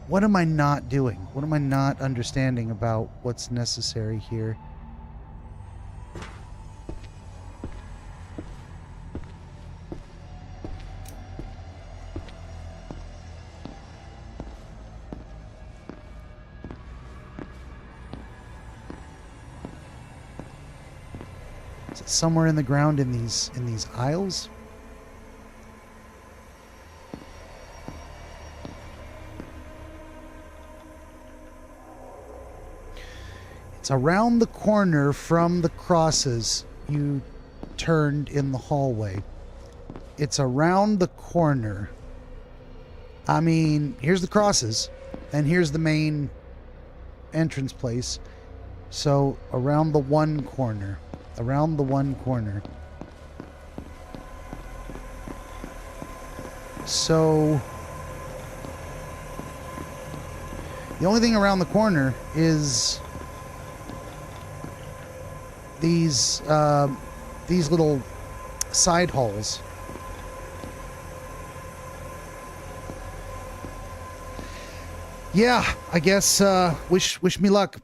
What am I not doing? What am I not understanding about what's necessary here? Is it somewhere in the ground in these aisles? around the corner from the crosses you turned in the hallway. It's around the corner. I mean, here's the crosses, and here's the main entrance place. So, around the one corner. Around the one corner. So, the only thing around the corner is these little side halls. Yeah, I guess wish me luck.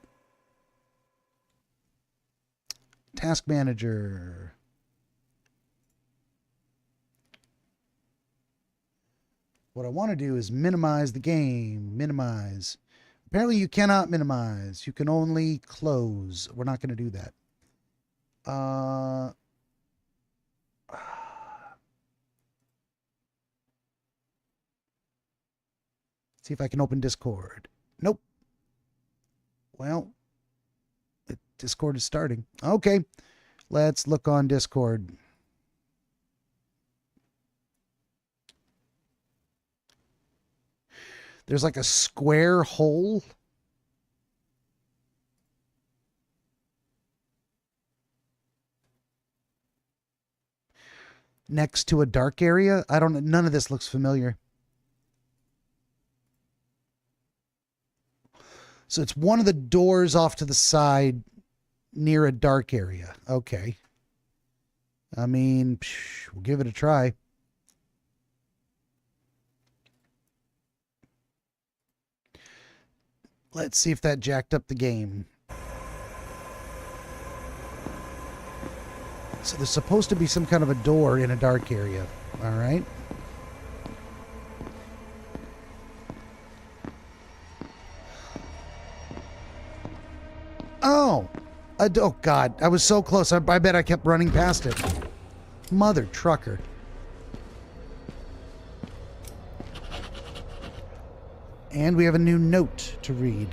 Task manager. What I want to do is minimize the game. Minimize. Apparently you cannot minimize. You can only close. We're not going to do that. See if I can open Discord. Nope. Well, Discord is starting. Okay. Let's look on Discord. There's like a square hole. Next to a dark area. I don't know. None of this looks familiar. So it's one of the doors off to the side near a dark area. Okay. I mean, we'll give it a try. Let's see if that jacked up the game. So there's supposed to be some kind of a door in a dark area. All right. Oh. Oh, God. I was so close. I bet I kept running past it. Mother trucker. And we have a new note to read.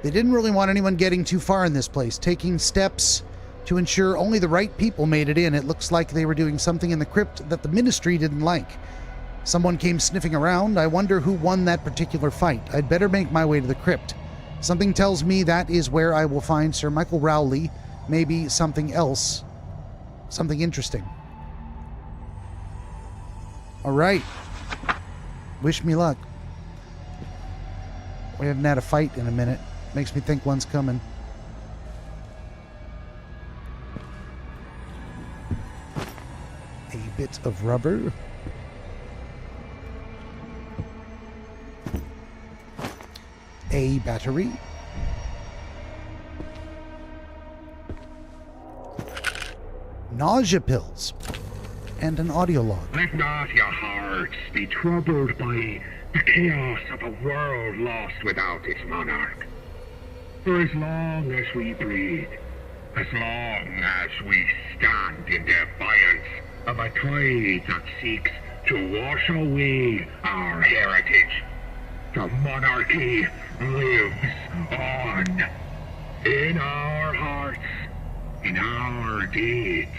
They didn't really want anyone getting too far in this place, taking steps to ensure only the right people made it in. It looks like they were doing something in the crypt that the ministry didn't like. Someone came sniffing around. I wonder who won that particular fight. I'd better make my way to the crypt. Something tells me that is where I will find Sir Michael Rowley. Maybe something else. Something interesting. All right. Wish me luck. We haven't had a fight in a minute. Makes me think one's coming. A bit of rubber. A battery. Nausea pills. And an audio log. Let not your hearts be troubled by the chaos of a world lost without its monarch. For as long as we breathe, as long as we stand in defiance of a tide that seeks to wash away our heritage, the monarchy lives on in our hearts, in our deeds,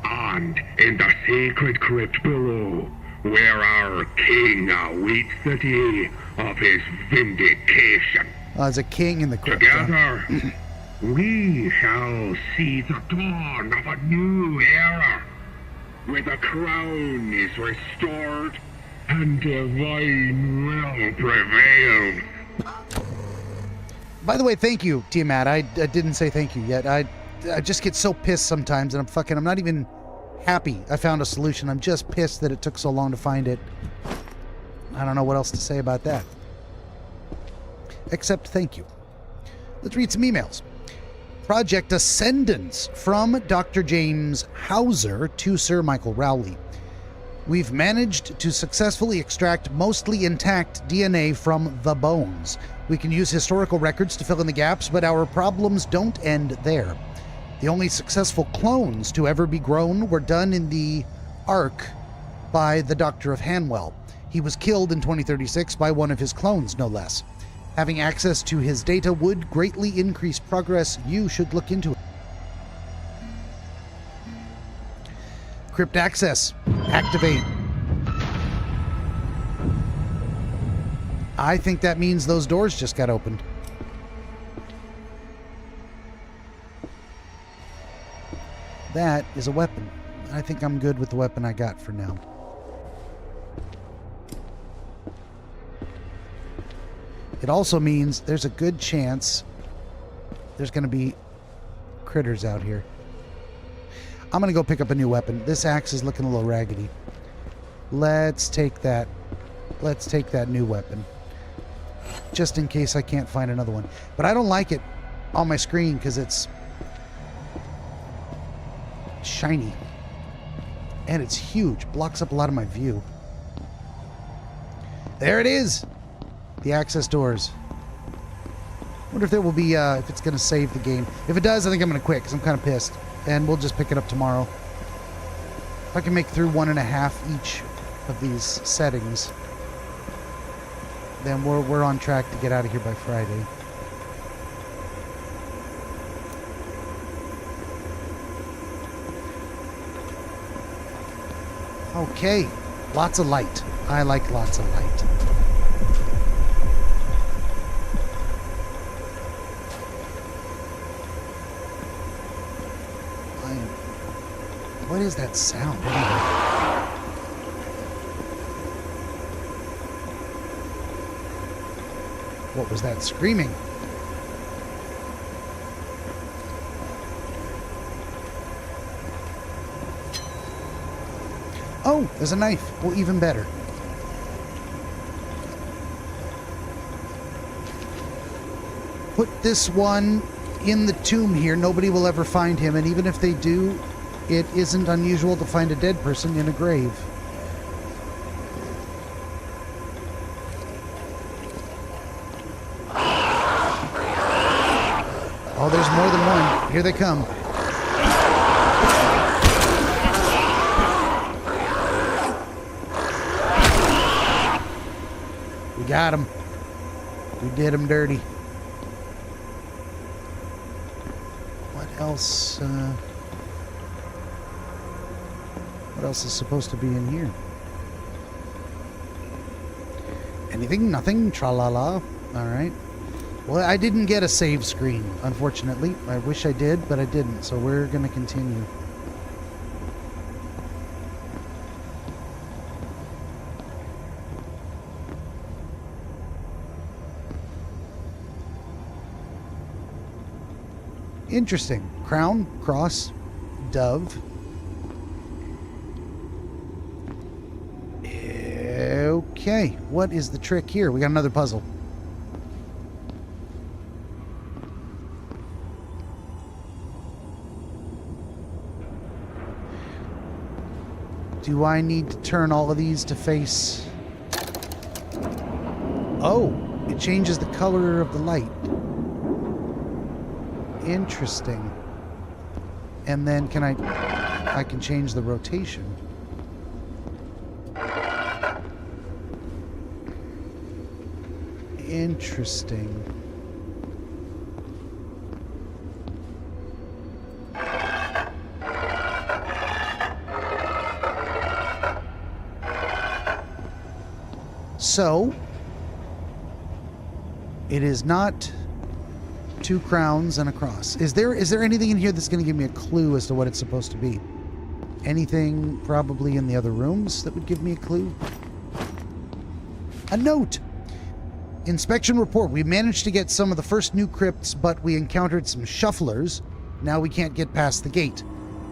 and in the sacred crypt below, where our king awaits the day of his vindication. As a king in the crypt. Together, we shall see the dawn of a new era, where the crown is restored and divine will prevails. By the way, thank you, Tiamat. I didn't say thank you yet. I just get so pissed sometimes, and I'm not even happy I found a solution. I'm just pissed that it took so long to find it. I don't know what else to say about that. Except thank you. Let's read some emails. Project Ascendance from Dr. James Hauser to Sir Michael Rowley. We've managed to successfully extract mostly intact DNA from the bones. We can use historical records to fill in the gaps, but our problems don't end there. The only successful clones to ever be grown were done in the Ark by the Doctor of Hanwell. He was killed in 2036 by one of his clones, no less. Having access to his data would greatly increase progress. You should look into it. Crypt access. Activate. I think that means those doors just got opened. That is a weapon. I think I'm good with the weapon I got for now. It also means there's a good chance there's going to be critters out here. I'm going to go pick up a new weapon. This axe is looking a little raggedy. Let's take that. Let's take that new weapon. Just in case I can't find another one. But I don't like it on my screen because it's shiny. And it's huge. Blocks up a lot of my view. There it is! The access doors. Wonder if there will be, if it's going to save the game. If it does, I think I'm going to quit because I'm kind of pissed. And we'll just pick it up tomorrow. If I can make through 1.5 each of these settings, then we're on track to get out of here by Friday. Okay, lots of light. I like lots of light. What is that sound? What was that screaming? Oh, there's a knife. Well, even better. Put this one in the tomb here. Nobody will ever find him, and even if they do, it isn't unusual to find a dead person in a grave. Oh, there's more than one. Here they come. We got him. We did him dirty. What else? What else is supposed to be in here? Anything? Nothing? Tra-la-la. Alright. Well, I didn't get a save screen, unfortunately. I wish I did, but I didn't, so we're going to continue. Interesting. Crown, cross, dove. Okay, what is the trick here? We got another puzzle. Do I need to turn all of these to face? Oh, it changes the color of the light. Interesting. And then can I can change the rotation. Interesting. So, it is not 2 crowns and a cross. Is there anything in here that's going to give me a clue as to what it's supposed to be? Anything probably in the other rooms that would give me a clue? A note! Inspection report. We managed to get some of the first new crypts, but we encountered some shufflers. Now we can't get past the gate.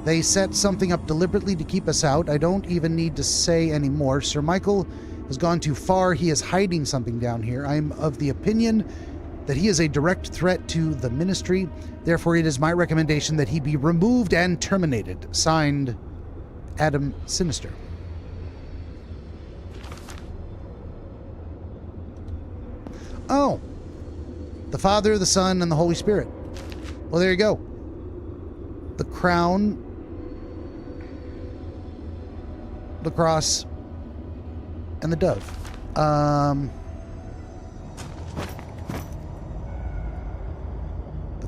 They set something up deliberately to keep us out. I don't even need to say any more. Sir Michael has gone too far. He is hiding something down here. I am of the opinion that he is a direct threat to the ministry. Therefore, it is my recommendation that he be removed and terminated. Signed, Adam Sinister. Oh, the Father, the Son, and the Holy Spirit. Well, there you go. The crown, the cross, and the dove.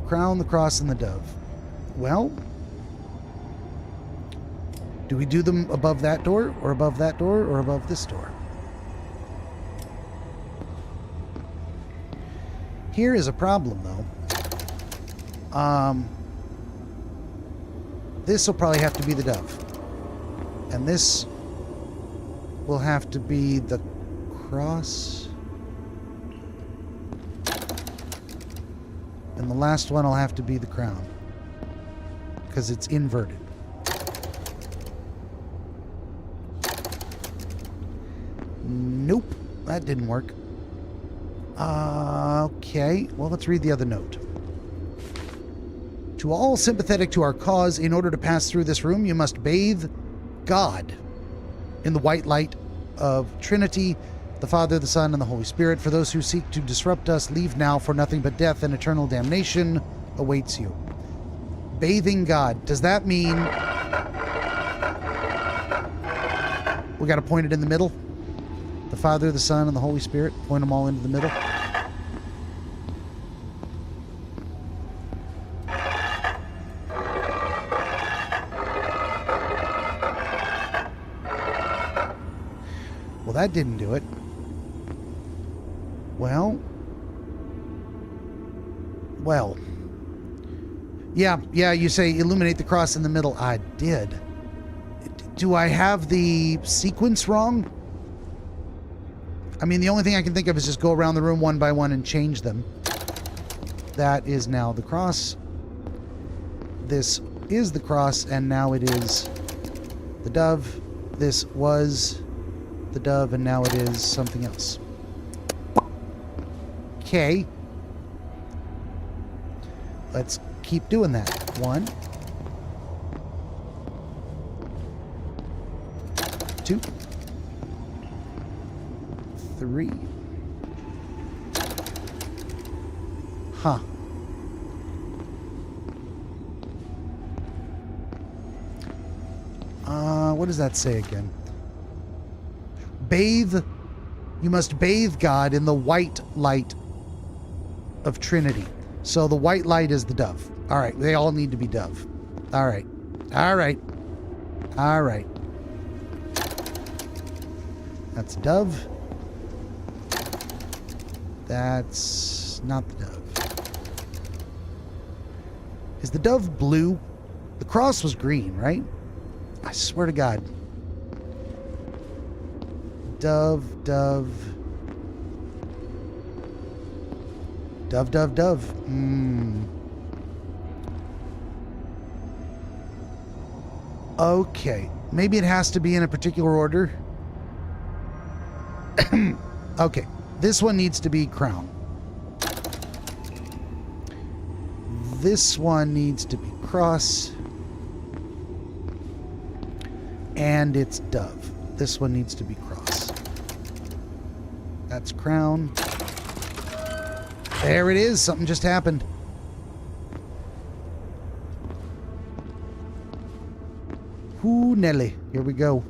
crown, the cross, and the dove. Well, do we do them above that door, or above that door, or above this door? Here is a problem, though. This will probably have to be the dove. And this will have to be the cross. And the last one will have to be the crown. Because it's inverted. Nope. That didn't work. Okay. Well, let's read the other note. To all sympathetic to our cause, in order to pass through this room, you must bathe God in the white light of Trinity, the Father, the Son, and the Holy Spirit. For those who seek to disrupt us, leave now, for nothing but death and eternal damnation awaits you. Bathing God. Does that mean we got to point it in the middle? The Father, the Son, and the Holy Spirit. Point them all into the middle. Well, that didn't do it. Well. Yeah, you say illuminate the cross in the middle. I did. Do I have the sequence wrong? I mean, the only thing I can think of is just go around the room one by one and change them. That is now the cross. This is the cross, and now it is the dove. This was the dove, and now it is something else. Okay. Let's keep doing that. 1, 2, 3. Huh. What does that say again? Bathe. You must bathe God in the white light of Trinity. So the white light is the dove. All right. They all need to be dove. All right. All right. All right. That's a dove. That's not the dove. Is the dove blue? The cross was green, right? I swear to God. Dove, dove. Dove, dove, dove. Okay. Maybe it has to be in a particular order. Okay. This one needs to be crown. This one needs to be cross. And it's dove. This one needs to be cross. That's crown. There it is. Something just happened. Whoo, Nelly. Here we go.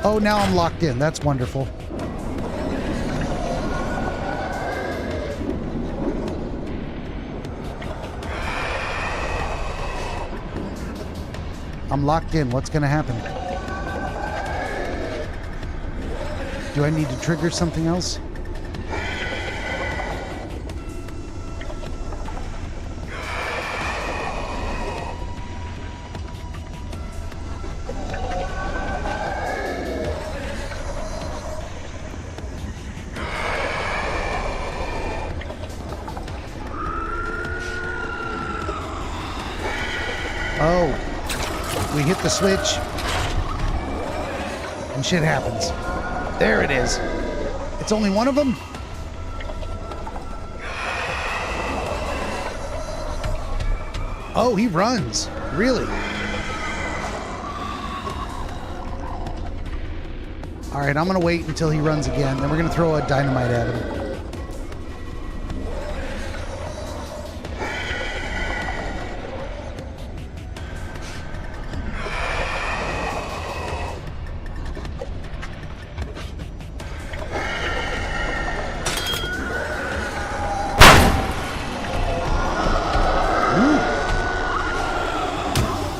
Oh, now I'm locked in. That's wonderful. I'm locked in. What's going to happen? Do I need to trigger something else? Oh, we hit the switch and shit happens. There it is. It's only one of them? Oh, he runs. Really? Alright, I'm going to wait until he runs again. Then we're going to throw a dynamite at him.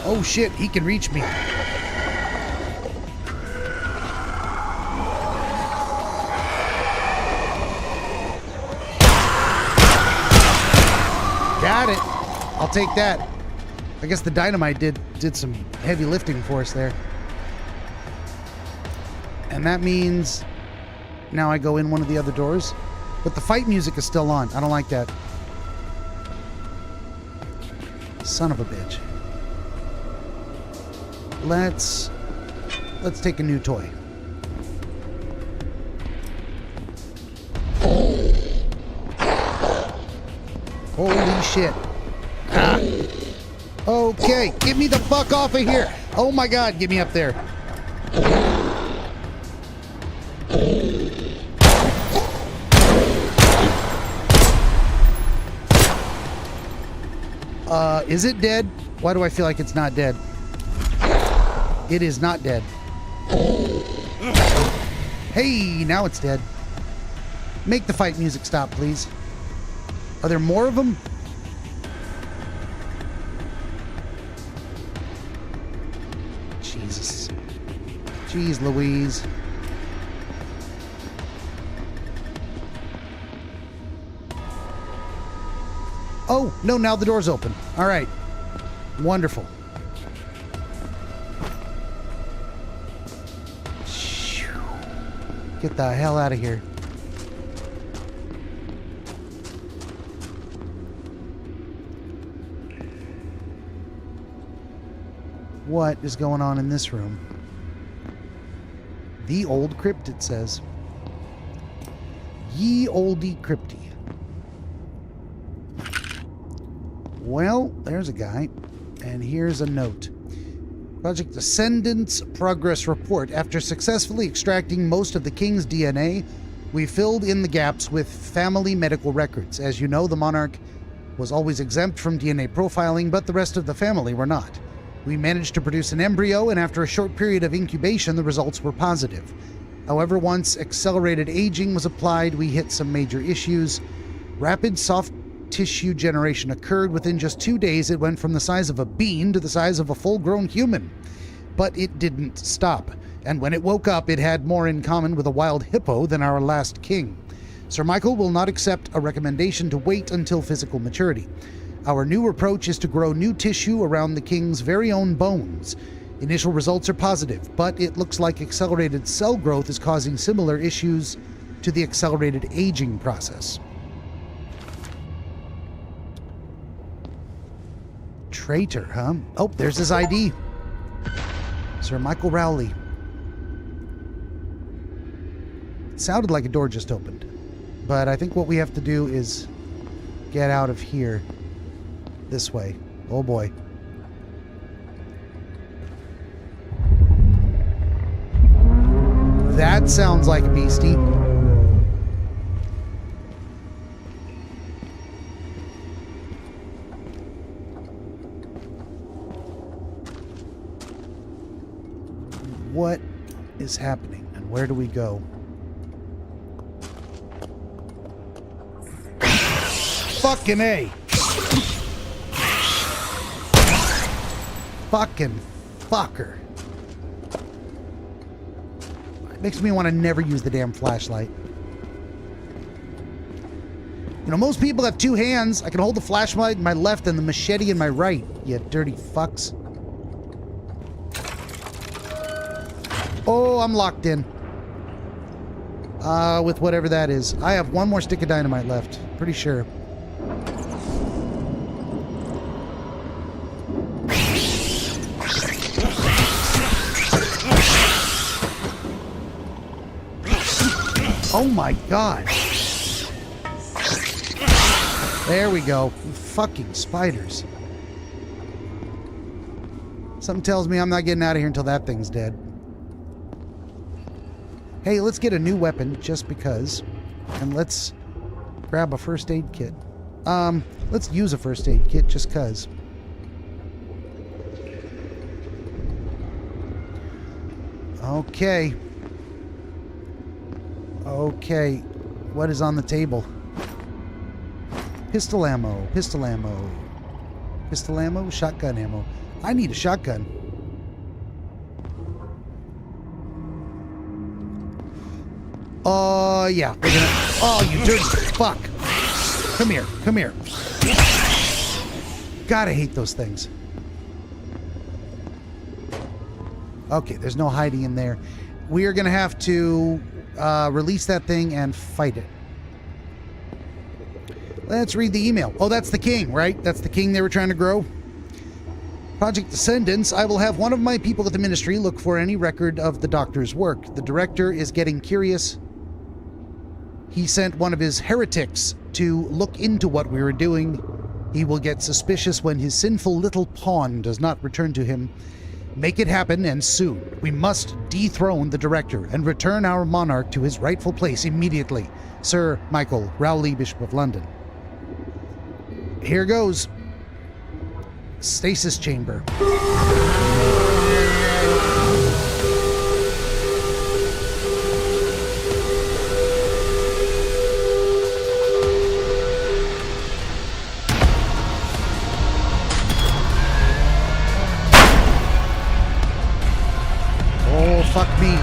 Oh shit, he can reach me. Got it. I'll take that. I guess the dynamite did some heavy lifting for us there. And that means now I go in one of the other doors. But the fight music is still on. I don't like that. Son of a bitch. Let's take a new toy. Holy shit. Ah. Okay, get me the fuck off of here. Oh my god, get me up there. Is it dead? Why do I feel like it's not dead? It is not dead. Hey, now it's dead. Make the fight music stop, please. Are there more of them? Jesus. Jeez Louise. Oh, no, now the door's open. All right. Wonderful. Get the hell out of here. What is going on in this room? The old crypt, it says. Ye olde crypty. Well, there's a guy. And here's a note. Project Ascendant's progress report. After successfully extracting most of the king's DNA, we filled in the gaps with family medical records. As you know, the monarch was always exempt from DNA profiling, but the rest of the family were not. We managed to produce an embryo, and after a short period of incubation, the results were positive. However, once accelerated aging was applied, we hit some major issues. Rapid soft tissue generation occurred. Within just 2 days, it went from the size of a bean to the size of a full-grown human. But it didn't stop, and when it woke up, it had more in common with a wild hippo than our last king. Sir Michael will not accept a recommendation to wait until physical maturity. Our new approach is to grow new tissue around the king's very own bones. Initial results are positive, but it looks like accelerated cell growth is causing similar issues to the accelerated aging process. Traitor, huh? Oh, there's his ID. Sir Michael Rowley. It sounded like a door just opened. But I think what we have to do is get out of here. This way. Oh boy. That sounds like a beastie. What is happening and where do we go? Fucking A. Fucking fucker. It makes me want to never use the damn flashlight. You know, most people have two hands. I can hold the flashlight in my left and the machete in my right, you dirty fucks. Oh, I'm locked in. With whatever that is. I have one more stick of dynamite left. Pretty sure. Oh my god. There we go. Fucking spiders. Something tells me I'm not getting out of here until that thing's dead. Hey, let's get a new weapon just because. And let's grab a first aid kit. Let's use a first aid kit just because. Okay. Okay. What is on the table? Pistol ammo. Pistol ammo. Pistol ammo. Shotgun ammo. I need a shotgun. Yeah. We're gonna... Oh, you dirty fuck. Come here. Come here. God, I hate those things. Okay, there's no hiding in there. We are going to have to release that thing and fight it. Let's read the email. Oh, that's the king, right? That's the king they were trying to grow. Project Descendants. I will have one of my people at the ministry look for any record of the doctor's work. The director is getting curious. He sent one of his heretics to look into what we were doing. He will get suspicious when his sinful little pawn does not return to him. Make it happen, and soon. We must dethrone the director and return our monarch to his rightful place immediately. Sir Michael Rowley, Bishop of London. Here goes. Stasis chamber. Oh, fuck me.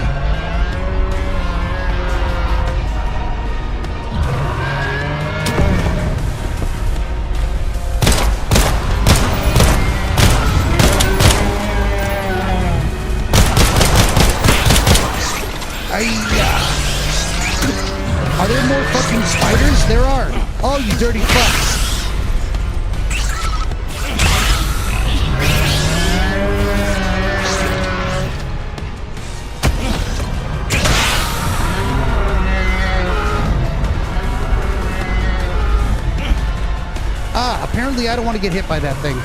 Are there more fucking spiders? There are. Oh, you dirty fucks. Apparently I don't want to get hit by that thing.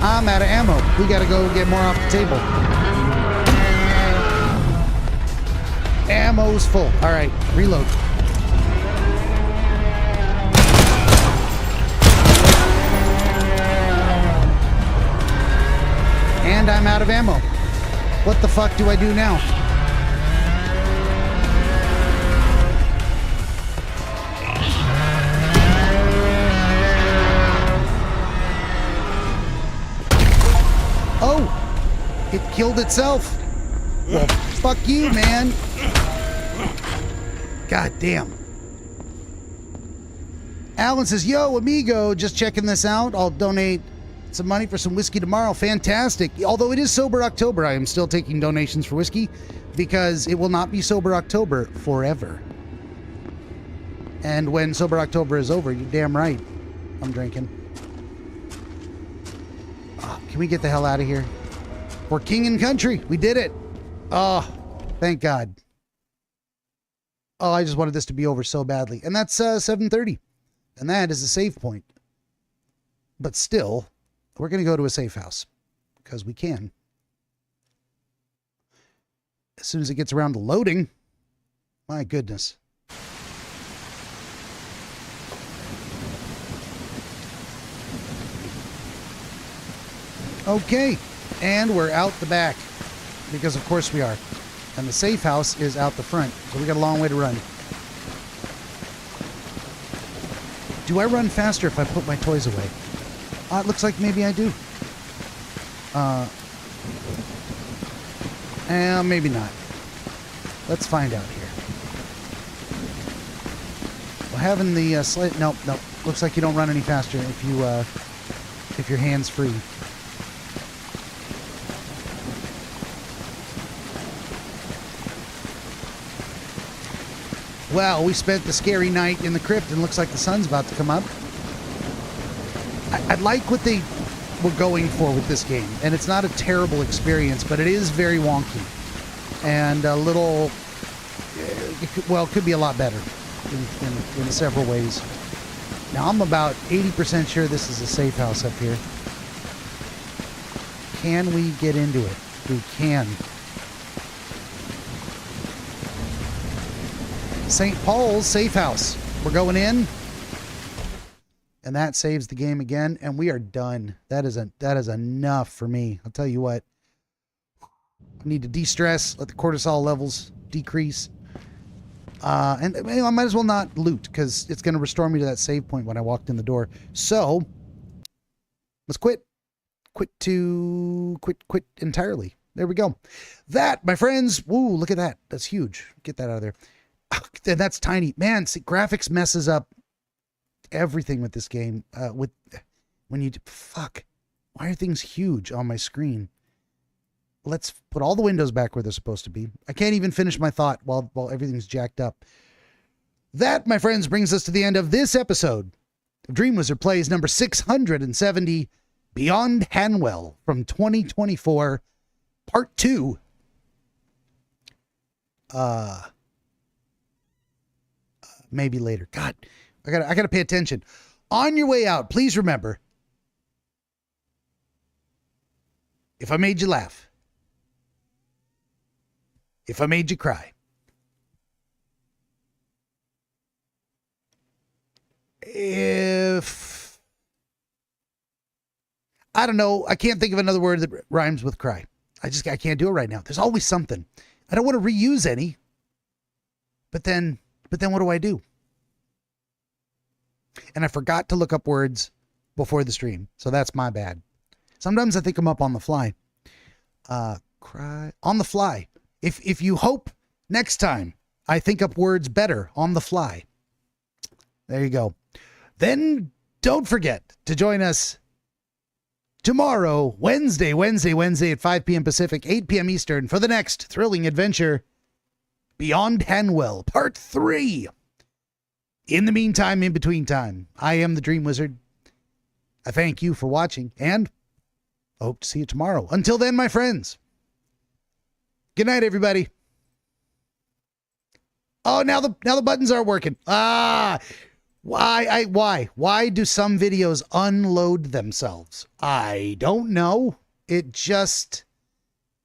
I'm out of ammo. We gotta go get more off the table. Ammo's full. Alright, reload. And I'm out of ammo. What the fuck do I do now? Oh! It killed itself. Well, fuck you, man. God damn. Alan says, yo, amigo, just checking this out. I'll donate some money for some whiskey tomorrow. Fantastic. Although it is Sober October, I am still taking donations for whiskey because it will not be Sober October forever. And when Sober October is over, you're damn right I'm drinking. Can we get the hell out of here? We're king and country. We did it. Oh, thank God. Oh, I just wanted this to be over so badly. And that's 7:30. And that is a save point. But still, we're going to go to a safe house. Because we can. As soon as it gets around to loading. My goodness. Okay, and we're out the back, because of course we are. And the safe house is out the front, so we got a long way to run. Do I run faster if I put my toys away? It looks like maybe I do. Maybe not. Let's find out here. Well, having the nope. Looks like you don't run any faster if you if you're hands-free. Well, we spent the scary night in the crypt, and looks like the sun's about to come up. I like what they were going for with this game, and it's not a terrible experience, but it is very wonky and a little, it could be a lot better in several ways. Now, I'm about 80% sure this is a safe house up here. Can we get into it? We can. St. Paul's safe house. We're going in. And that saves the game again, and we are done. That is enough for me. I'll tell you what. I need to de-stress, let the cortisol levels decrease. And I might as well not loot, because it's going to restore me to that save point when I walked in the door. So, let's quit. Quit entirely. There we go. That, my friends, woo, look at that. That's huge. Get that out of there. That's tiny. Man, see, graphics messes up everything with this game. Why are things huge on my screen? Let's put all the windows back where they're supposed to be. I can't even finish my thought while everything's jacked up. That, my friends, brings us to the end of this episode of DreamWizard Plays number 670, Beyond Hanwell, from 2024, part 2. Maybe later. God, I gotta pay attention. On your way out, please remember, if I made you laugh, if I made you cry, if, I don't know, I can't think of another word that rhymes with cry. I can't do it right now. There's always something. I don't want to reuse any, but then what do? And I forgot to look up words before the stream, so that's my bad. Sometimes I think I'm up on the fly. Cry on the fly. If you hope next time I think up words better on the fly. There you go. Then don't forget to join us tomorrow, Wednesday at 5 p.m. Pacific, 8 p.m. Eastern, for the next thrilling adventure, Beyond Hanwell, Part 3. In the meantime, in between time, I am the DreamWizard. I thank you for watching, and I hope to see you tomorrow. Until then, my friends, good night, everybody. Oh, now the buttons are working. Why do some videos unload themselves? I don't know. It just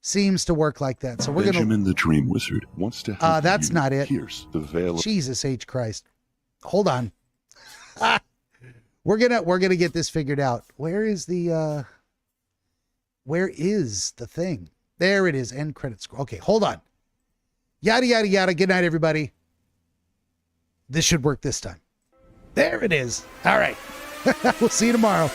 seems to work like that. So we're Benjamin the DreamWizard wants to help that's you not it. pierce the veil. Jesus H. Christ. Hold on. We're gonna get this figured out. Where is the thing? There it is. End credits. Okay, hold on. Yada yada yada. Good night, everybody. This should work this time. There it is. All right. We'll see you tomorrow.